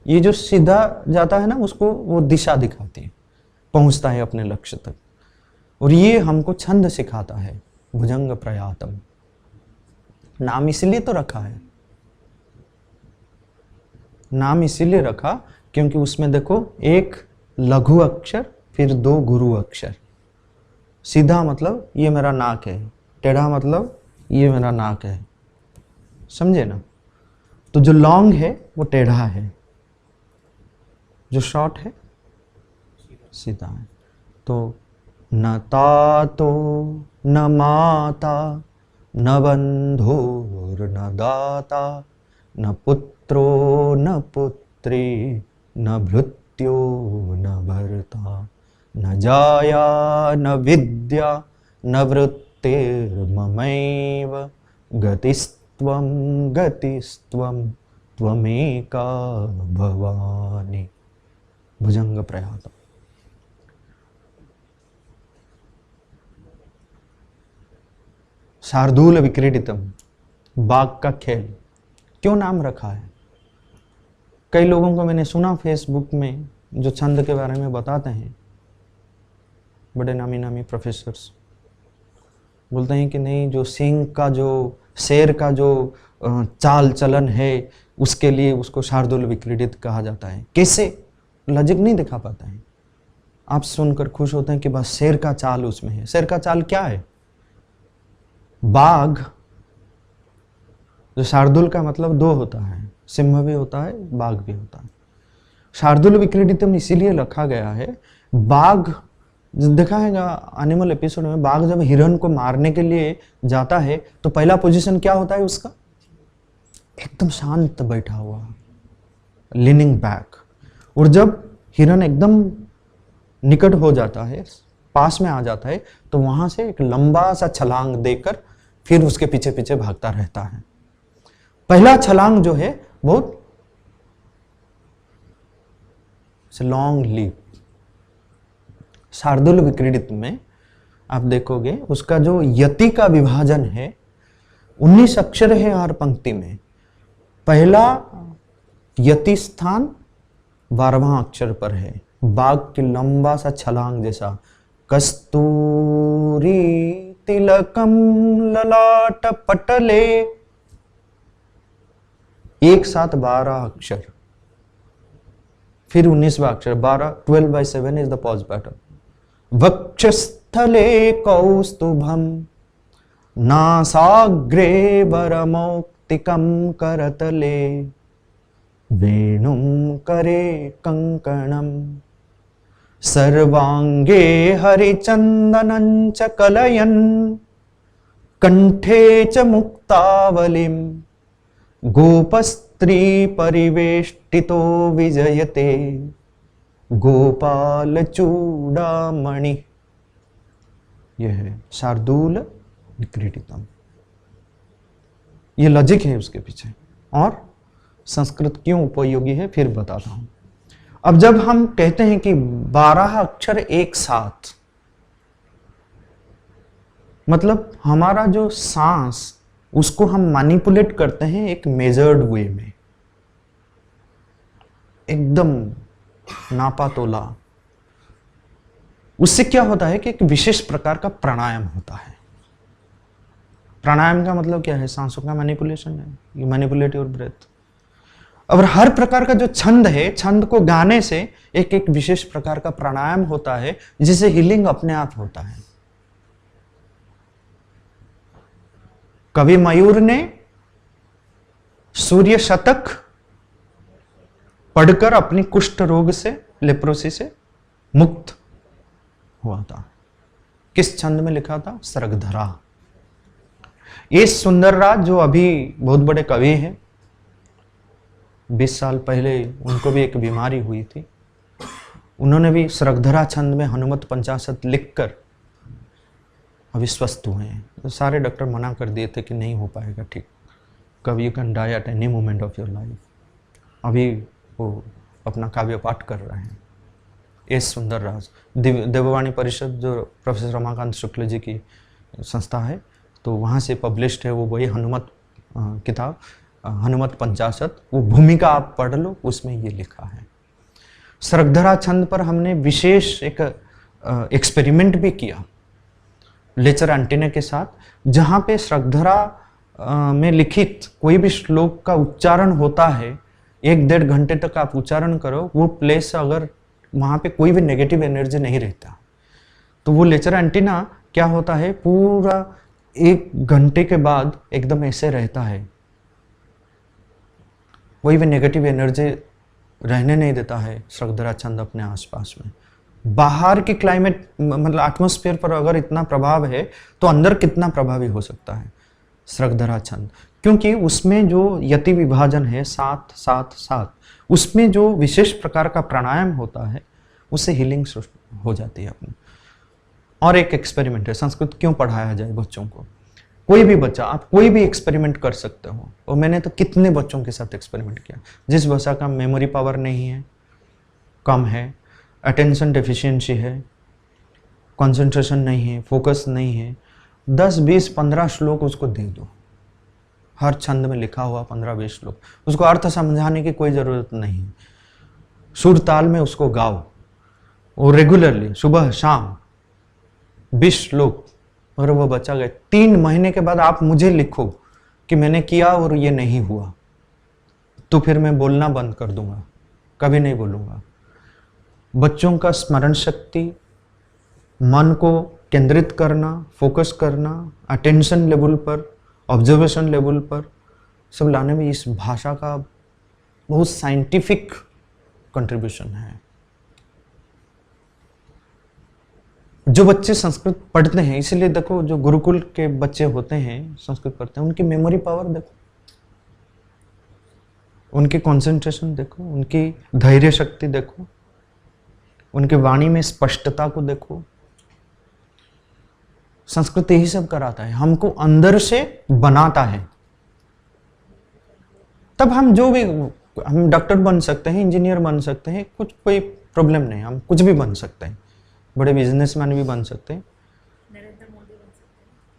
ये जो सीधा जाता है ना, उसको वो दिशा दिखाती है, पहुंचता है अपने लक्ष्य तक। और ये हमको छंद सिखाता है, भुजंग प्रयातम। नाम इसलिए तो रखा है, नाम इसीलिए रखा क्योंकि उसमें देखो एक लघु अक्षर फिर 2 गुरु अक्षर। सीधा मतलब ये मेरा नाक है, टेढ़ा मतलब ये मेरा नाक है, समझे ना। तो जो लॉन्ग है वो टेढ़ा है, जो शॉर्ट है सीधा है। तो न तातो न माता न बंधुर न दाता न पुत्रो न पुत्री न भृत्यो न भर्ता न जाया न विद्या न वृत्तिर्ममैव गतिस्त्वं गतिस्त्वं त्वमेका भवानी। भुजंग प्रयातम। शार्दूल विक्रीडितम, बाघ का खेल। क्यों नाम रखा है? कई लोगों को मैंने सुना फेसबुक में जो छंद के बारे में बताते हैं, बड़े नामी नामी प्रोफेसर्स बोलते हैं कि नहीं, जो सिंह का जो शेर का जो चाल चलन है उसके लिए उसको शार्दूल विक्रीडित कहा जाता है। कैसे? लॉजिक नहीं दिखा पाता है। आप सुनकर खुश होते हैं कि बस शेर का चाल उसमें है। शेर का चाल क्या है? बाघ, जो शार्दूल का मतलब 2 होता है, सिंह भी होता है बाघ भी होता है। शार्दूल विक्रीडितम इसीलिए रखा गया है। बाघ देखा है एनिमल एपिसोड में, बाघ जब हिरण को मारने के लिए जाता है तो पहला पोजीशन क्या होता है उसका? एकदम शांत बैठा हुआ, लीनिंग बैक। और जब हिरण एकदम निकट हो जाता है, पास में आ जाता है, तो वहां से एक लंबा सा छलांग देकर फिर उसके पीछे पीछे भागता रहता है। पहला छलांग जो है बहुत लॉन्ग लीप। शार्दूल विक्रीडित में आप देखोगे उसका जो यति का विभाजन है, 19 अक्षर है हर पंक्ति में। पहला यति स्थान 12वां अक्षर पर है, बाघ की लंबा सा छलांग जैसा। कस्तूरी तिलकम ललाट पटले, एक साथ 12 अक्षर, फिर 19वां अक्षर 12, 12/7 इज द पॉज पैटर्न। वक्षस्थले कौस्तुभम नासाग्रे वरमौक्तिकम करतले वेणुम करे कंकणम सर्वांगे हरिचंदनं च कलयन् कंठे च मुक्तावलिम गोपस्त्री परिवेष्टितो विजयते गोपाल चूड़ामणि। यह है शार्दूल विक्रीडितम। ये लॉजिक है उसके पीछे, और संस्कृत क्यों उपयोगी है फिर बताता हूं। अब जब हम कहते हैं कि 12 अक्षर एक साथ, मतलब हमारा जो सांस उसको हम मैनिपुलेट करते हैं एक मेजर्ड वे में, एकदम नापा तोला। उससे क्या होता है कि एक विशेष प्रकार का प्राणायाम होता है। प्राणायाम का मतलब क्या है? सांसों का मैनिपुलेशन है। You manipulate your breath. और हर प्रकार का जो छंद है, छंद को गाने से एक एक विशेष प्रकार का प्राणायाम होता है, जिसे हीलिंग अपने आप होता है। कवि मयूर ने सूर्य शतक पढ़कर अपनी कुष्ठ रोग से, लेप्रोसी से मुक्त हुआ था। किस छंद में लिखा था? सरगधरा। ये सुंदरराज जो अभी बहुत बड़े कवि हैं, 20 साल पहले उनको भी एक बीमारी हुई थी, उन्होंने भी सरगधरा छंद में हनुमत पंचाशत लिखकर अभी स्वस्थ हुए हैं। तो सारे डॉक्टर मना कर दिए थे कि नहीं हो पाएगा ठीक, कभी you can die at any moment of your life. अभी वो अपना काव्य पाठ कर रहे हैं। एस सुंदर राज देववाणी परिषद जो प्रोफेसर रमाकांत शुक्ल जी की संस्था है, तो वहाँ से पब्लिश्ड है वो वही हनुमत किताब, हनुमत 50। वो भूमिका आप पढ़ लो, उसमें ये लिखा है। स्रगधरा छंद पर हमने विशेष एक एक्सपेरिमेंट भी किया लेचर एंटीना के साथ, जहाँ पे स्रगधरा में लिखित कोई भी श्लोक का उच्चारण होता है, 1-1.5 घंटे तक आप उच्चारण करो, वो प्लेस अगर वहाँ पे कोई भी नेगेटिव एनर्जी नहीं रहता, तो वो लेचर एंटीना क्या होता है, पूरा 1 घंटे के बाद एकदम ऐसे रहता है, कोई भी नेगेटिव एनर्जी रहने नहीं देता है स्रगधरा छंद अपने आसपास में। बाहर की क्लाइमेट मतलब एटमॉस्फेयर पर अगर इतना प्रभाव है, तो अंदर कितना प्रभावी हो सकता है स्रगधरा छंद, क्योंकि उसमें जो यति विभाजन है 7-7-7, उसमें जो विशेष प्रकार का प्राणायाम होता है, उससे हीलिंग हो जाती है अपनी। और एक एक्सपेरिमेंट है, संस्कृत क्यों पढ़ाया जाए बच्चों को। कोई भी बच्चा, आप कोई भी एक्सपेरिमेंट कर सकते हो, और मैंने तो कितने बच्चों के साथ एक्सपेरिमेंट किया, जिस भाषा का मेमोरी पावर नहीं है, कम है, अटेंशन डेफिशिएंसी है, कंसंट्रेशन नहीं है, फोकस नहीं है, 10, 20, 15 श्लोक उसको दे दो, हर छंद में लिखा हुआ 15-20 श्लोक, उसको अर्थ समझाने की कोई ज़रूरत नहीं, सुर ताल में उसको गाओ, और रेगुलरली सुबह शाम 20 श्लोक, और वो बच्चा गए। 3 महीने के बाद आप मुझे लिखो कि मैंने किया और ये नहीं हुआ, तो फिर मैं बोलना बंद कर दूंगा, कभी नहीं बोलूँगा। बच्चों का स्मरण शक्ति, मन को केंद्रित करना, फोकस करना, अटेंशन लेवल पर, ऑब्जर्वेशन लेवल पर सब लाने में इस भाषा का बहुत साइंटिफिक कंट्रीब्यूशन है। जो बच्चे संस्कृत पढ़ते हैं, इसलिए देखो जो गुरुकुल के बच्चे होते हैं संस्कृत पढ़ते हैं, उनकी मेमोरी पावर देखो, उनकी कंसंट्रेशन देखो, उनकी धैर्य शक्ति देखो, उनके वाणी में स्पष्टता को देखो। संस्कृत यही सब कराता है, हमको अंदर से बनाता है। तब हम जो भी, हम डॉक्टर बन सकते हैं, इंजीनियर बन सकते हैं, कुछ कोई प्रॉब्लम नहीं, हम कुछ भी बन सकते हैं, बड़े बिजनेसमैन भी बन सकते हैं,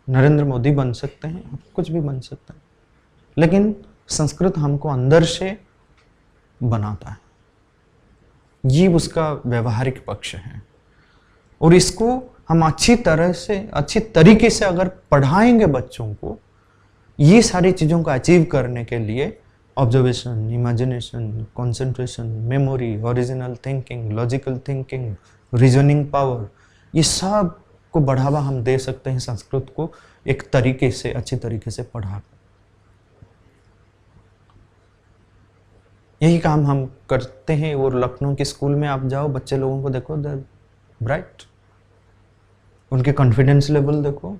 नरेंद्र मोदी बन सकते हैं, कुछ भी बन सकते हैं, लेकिन संस्कृत हमको अंदर से बनाता है। ये उसका व्यवहारिक पक्ष है, और इसको हम अच्छी तरह से, अच्छी तरीके से अगर पढ़ाएंगे बच्चों को, ये सारी चीज़ों को अचीव करने के लिए observation, imagination, concentration, memory, original thinking, logical thinking, reasoning power, ये सब को बढ़ावा हम दे सकते हैं संस्कृत को एक तरीके से, अच्छी तरीके से पढ़ा। यही काम हम करते हैं। और लखनऊ के स्कूल में आप जाओ, बच्चे लोगों को देखो, दे ब्राइट, उनके कॉन्फिडेंस लेवल देखो,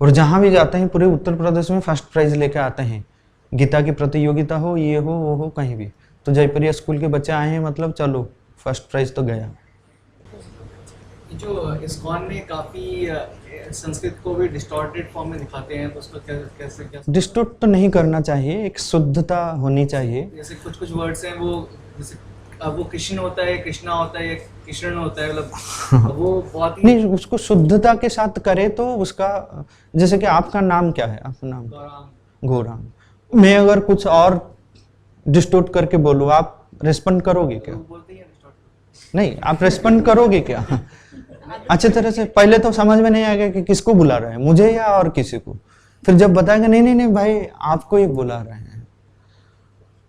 और जहाँ भी जाते हैं पूरे उत्तर प्रदेश में फर्स्ट प्राइज लेके आते हैं। गीता की प्रतियोगिता हो, ये हो, वो हो, कहीं भी, तो जयपुरिया स्कूल के बच्चे आए हैं, मतलब चलो फर्स्ट प्राइज तो गया। जो इस्कॉन में काफ़ी संस्कृत को भी डिस्टॉर्टेड फॉर्म में दिखाते हैं, तो उसको कैसे डिस्टॉर्ट तो नहीं करना चाहिए, एक शुद्धता होनी चाहिए। जैसे कुछ वर्ड्स हैं वो, जैसे अब वो कृष्ण होता है, कृष्णा होता है, कृष्ण होता है, मतलब वो बहुत ही नहीं, उसको शुद्धता के साथ करे तो उसका, जैसे कि आपका नाम क्या है, आपका नाम गौरांग, मैं अगर कुछ और डिस्टॉर्ट करके बोलूँ, आप रेस्पॉन्ड करोगे क्या? बोलते हैं डिस्टॉर्ट। नहीं, आप रेस्पॉन्ड करोगे क्या? अच्छी तरह से पहले तो समझ में नहीं आएगा कि किसको बुला रहे हैं, मुझे या और किसी को। फिर जब बताएंगे नहीं नहीं नहीं भाई आपको ही बुला रहे हैं,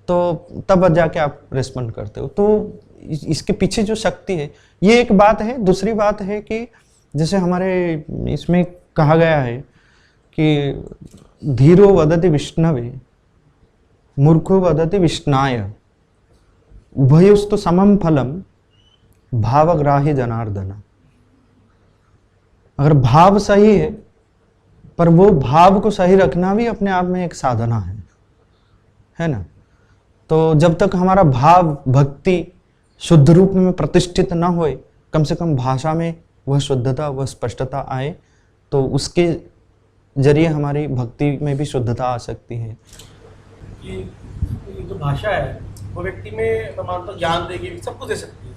तो तब जाके आप रेस्पॉन्ड करते हो। तो इसके पीछे जो शक्ति है, ये एक बात है। दूसरी बात है कि जैसे हमारे इसमें कहा गया है कि धीरो वदति विष्णवे मूर्खो वदति विष्णाय उभयोस्तु समम फलम भावग्राही जनार्दन। अगर भाव सही है, पर वो भाव को सही रखना भी अपने आप में एक साधना है ना। तो जब तक हमारा भाव, भक्ति शुद्ध रूप में प्रतिष्ठित ना होए, कम से कम भाषा में वह शुद्धता, वह स्पष्टता आए, तो उसके जरिए हमारी भक्ति में भी शुद्धता आ सकती है। ये जो भाषा है, वो व्यक्ति में मैं मानता हूँ ज्ञान देगी, सब कुछ दे सकती है,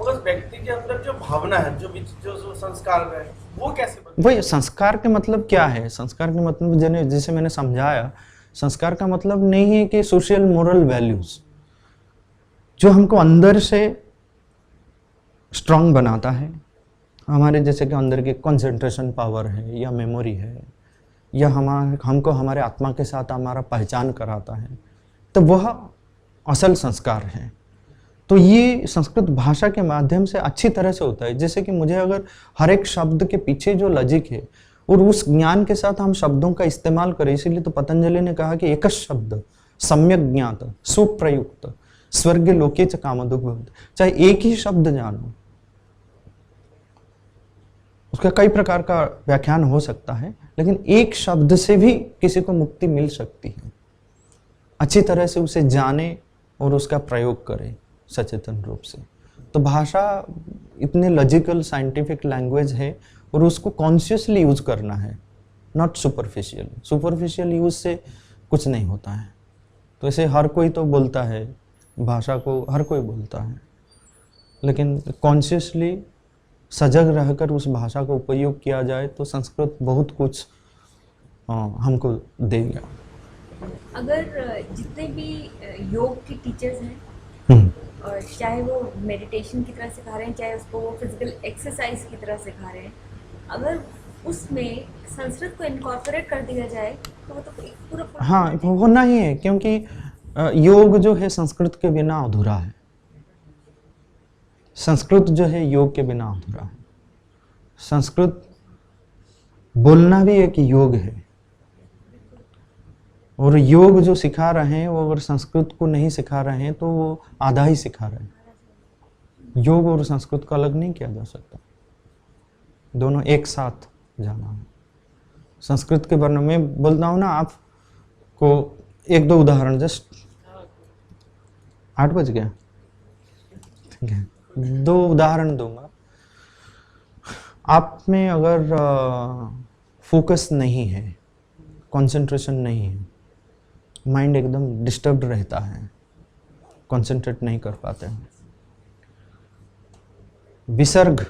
मगर उस व्यक्ति के अंदर जो भावना है, जो संस्कार है, वो कैसे बनते वही संस्कार के मतलब क्या है? संस्कार के मतलब जैसे मैंने समझाया, संस्कार का मतलब नहीं है कि सोशल मोरल वैल्यूज जो हमको अंदर से स्ट्रांग बनाता है, हमारे जैसे कि अंदर की कंसंट्रेशन पावर है या मेमोरी है या हमको हमारे आत्मा के साथ हमारा पहचान कराता है, तो वह असल संस्कार है। तो ये संस्कृत भाषा के माध्यम से अच्छी तरह से होता है। जैसे कि मुझे अगर हर एक शब्द के पीछे जो लॉजिक है और उस ज्ञान के साथ हम शब्दों का इस्तेमाल करें, इसीलिए तो पतंजलि ने कहा कि एक शब्द सम्यक ज्ञात सुप्रयुक्त स्वर्ग लोके च कामदुख भवति। चाहे एक ही शब्द जानो, उसका कई प्रकार का व्याख्यान हो सकता है, लेकिन एक शब्द से भी किसी को मुक्ति मिल सकती है। अच्छी तरह से उसे जाने और उसका प्रयोग करें सचेतन रूप से। तो भाषा इतने लॉजिकल साइंटिफिक लैंग्वेज है और उसको कॉन्शियसली यूज करना है, नॉट सुपरफिशियल। सुपरफिशियल यूज से कुछ नहीं होता है। तो ऐसे हर कोई तो बोलता है भाषा को, हर कोई बोलता है, लेकिन कॉन्शियसली सजग रहकर उस भाषा का उपयोग किया जाए तो संस्कृत बहुत कुछ हमको देगा। अगर जितने भी योग के टीचर्स हैं, और चाहे वो मेडिटेशन की तरह सिखा रहे हैं, चाहे उसको वो फिजिकल एक्सरसाइज की तरह सिखा रहे हैं, अगर उसमें संस्कृत को इनकॉर्पोरेट कर दिया जाए तो वो तो पूरा हाँ, होना ही है, क्योंकि योग जो है संस्कृत के बिना अधूरा है। संस्कृत जो है योग के बिना अधूरा है। संस्कृत बोलना भी एक योग है, और योग जो सिखा रहे हैं वो अगर संस्कृत को नहीं सिखा रहे हैं तो वो आधा ही सिखा रहे हैं। योग और संस्कृत को अलग नहीं किया जा सकता, दोनों एक साथ जाना है। संस्कृत के वर्णन में बोलता हूँ ना आपको, एक दो उदाहरण, जस्ट 8 बज गया, ठीक है, 2 उदाहरण दूंगा। आप में अगर फोकस नहीं है, कंसंट्रेशन नहीं है, माइंड एकदम डिस्टर्ब्ड रहता है, कंसंट्रेट नहीं कर पाते हैं। विसर्ग,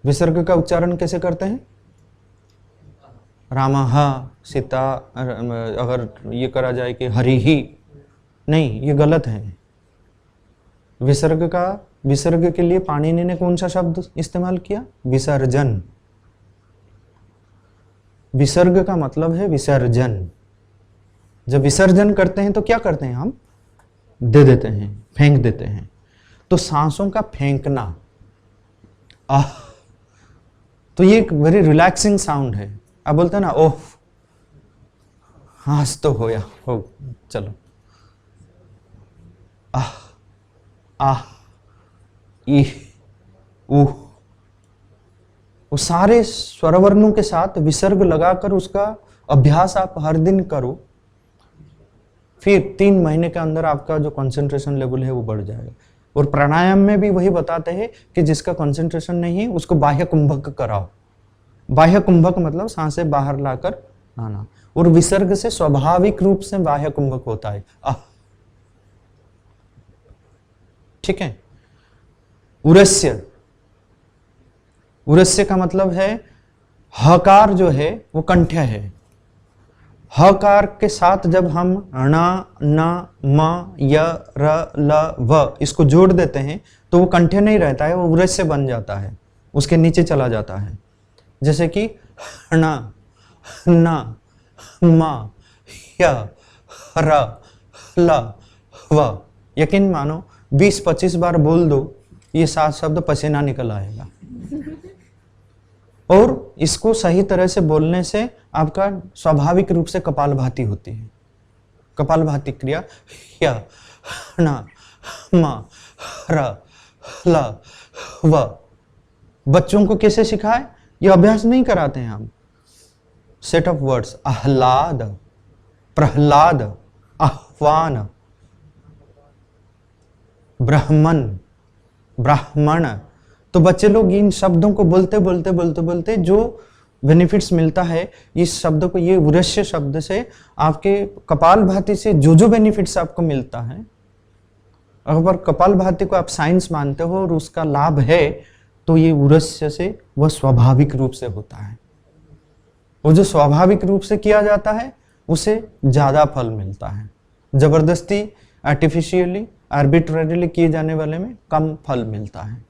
विसर्ग का उच्चारण कैसे करते हैं? रामः, सीता, अगर ये करा जाए कि हरि ही, नहीं, ये गलत है। विसर्ग के लिए पाणिनि ने कौन सा शब्द इस्तेमाल किया? विसर्जन। विसर्ग का मतलब है विसर्जन। जब विसर्जन करते हैं तो क्या करते हैं? हम दे देते हैं, फेंक देते हैं। तो सांसों का फेंकना, आह, तो ये एक वेरी रिलैक्सिंग साउंड है। आप बोलते हैं ना, ओह आज तो होया, हो चलो, आह आह ई ऊह, वो सारे स्वरवर्णों के साथ विसर्ग लगाकर उसका अभ्यास आप हर दिन करो, फिर 3 महीने के अंदर आपका जो कंसंट्रेशन लेवल है वो बढ़ जाएगा। और प्राणायाम में भी वही बताते हैं कि जिसका कंसंट्रेशन नहीं है उसको बाह्य कुंभक कराओ। बाह्य कुंभक मतलब सांसें बाहर लाकर आना, और विसर्ग से स्वाभाविक रूप से बाह्य कुंभक होता है। ठीक है। उरस्य, उरस्य का मतलब है हकार जो है वो कंठ है। हकार के साथ जब हम ण, न, म, य, र, ल, व इसको जोड़ देते हैं तो वो कंठ नहीं रहता है, वो उरस्य बन जाता है, उसके नीचे चला जाता है। जैसे कि ण, न, म, य, र, ल, व। यकीन मानो 20-25 बार बोल दो, ये 7 शब्द पसीना निकल आएगा। और इसको सही तरह से बोलने से आपका स्वाभाविक रूप से कपालभाति होती है। कपालभाति क्रिया य, न, म, र, ल, व। बच्चों को कैसे सिखाए? ये अभ्यास नहीं कराते हैं हम। सेट ऑफ वर्ड्स, आह्लाद, प्रहलाद, आह्वान, ब्राह्मण, ब्राह्मण। तो बच्चे लोग इन शब्दों को बोलते बोलते बोलते बोलते जो बेनिफिट्स मिलता है इस शब्द को, ये उरस्य शब्द से आपके कपालभाति से जो जो बेनिफिट्स आपको मिलता है, अगर कपालभाति को आप साइंस मानते हो और उसका लाभ है, तो ये उरस्य से वह स्वाभाविक रूप से होता है। वो जो स्वाभाविक रूप से किया जाता है उसे ज्यादा फल मिलता है। जबरदस्ती आर्टिफिशियली आर्बिट्रेरीली किए जाने वाले में कम फल मिलता है।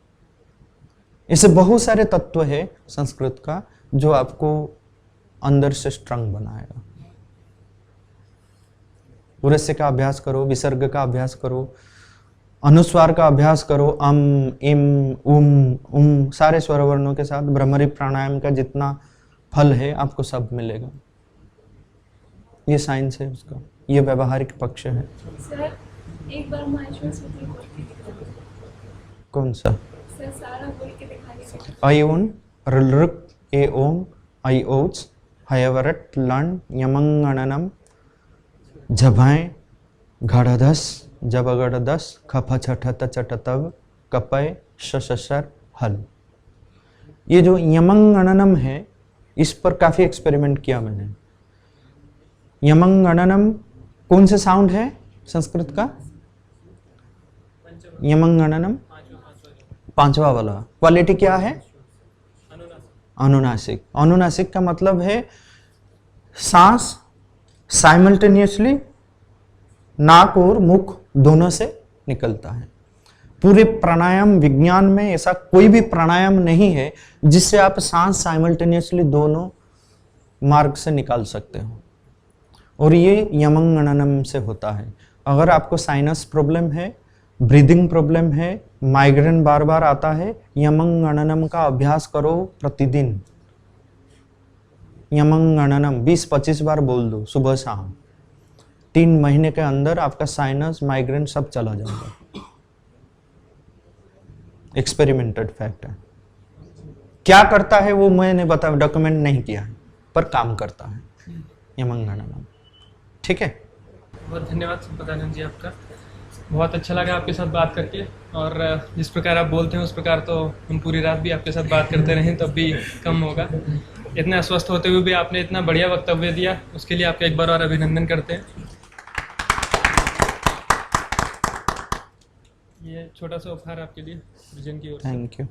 ऐसे बहुत सारे तत्व है संस्कृत का जो आपको अंदर से स्ट्रंग बनाएगा। उरस्य का अभ्यास करो, विसर्ग का अभ्यास करो, अनुस्वार का अभ्यास करो, अम, इम, उम सारे स्वर वर्णों के साथ भ्रमरी प्राणायाम का जितना फल है आपको सब मिलेगा। ये साइंस है उसका, ये व्यवहारिक पक्ष है। सर एक बार माहेश्वर बोल के दिखा। कौन सा? सर सारा बोल के दिखाइए। अयोन रुक ए ओम आई ओच हयवरट लन यमंगणनम झभाएं घड़धस जबगड़दस खफ छठत चटतव कपय शशर हल। ये जो यमंगणनम है इस पर काफी एक्सपेरिमेंट किया मैंने। यमंगणनम कौन से साउंड है संस्कृत का? यमंगणनम पांचवा वाला। क्वालिटी क्या है? अनुनासिक। अनुनासिक का मतलब है सांस साइमल्टेनियसली नाक और मुख दोनों से निकलता है। पूरे प्राणायाम विज्ञान में ऐसा कोई भी प्राणायाम नहीं है जिससे आप सांस साइमल्टेनियसली दोनों मार्ग से निकाल सकते हो, और ये यमंगणनम से होता है। अगर आपको साइनस प्रॉब्लम है, ब्रीदिंग प्रॉब्लम है, माइग्रेन बार बार आता है, यमंगणनम का अभ्यास करो प्रतिदिन। यमंगणनम 20-25 बार बोल दो सुबह शाम। 3 महीने के अंदर आपका साइनस माइग्रेन सब चला जाएगा। एक्सपेरिमेंटेड फैक्ट है। क्या करता है वो मैंने डॉक्यूमेंट नहीं किया है, पर काम करता है यमंगणनम। ठीक है, बहुत धन्यवाद संपदानंद जी आपका। बहुत अच्छा लगा आपके साथ बात करके, और जिस प्रकार आप बोलते हैं उस प्रकार तो हम पूरी रात भी आपके साथ बात करते रहें तब भी कम होगा। इतने अस्वस्थ होते हुए भी आपने इतना बढ़िया वक्तव्य दिया, उसके लिए आपका एक बार और अभिनंदन करते हैं। ये छोटा सा उपहार आपके लिए विजन की ओर से। Thank you.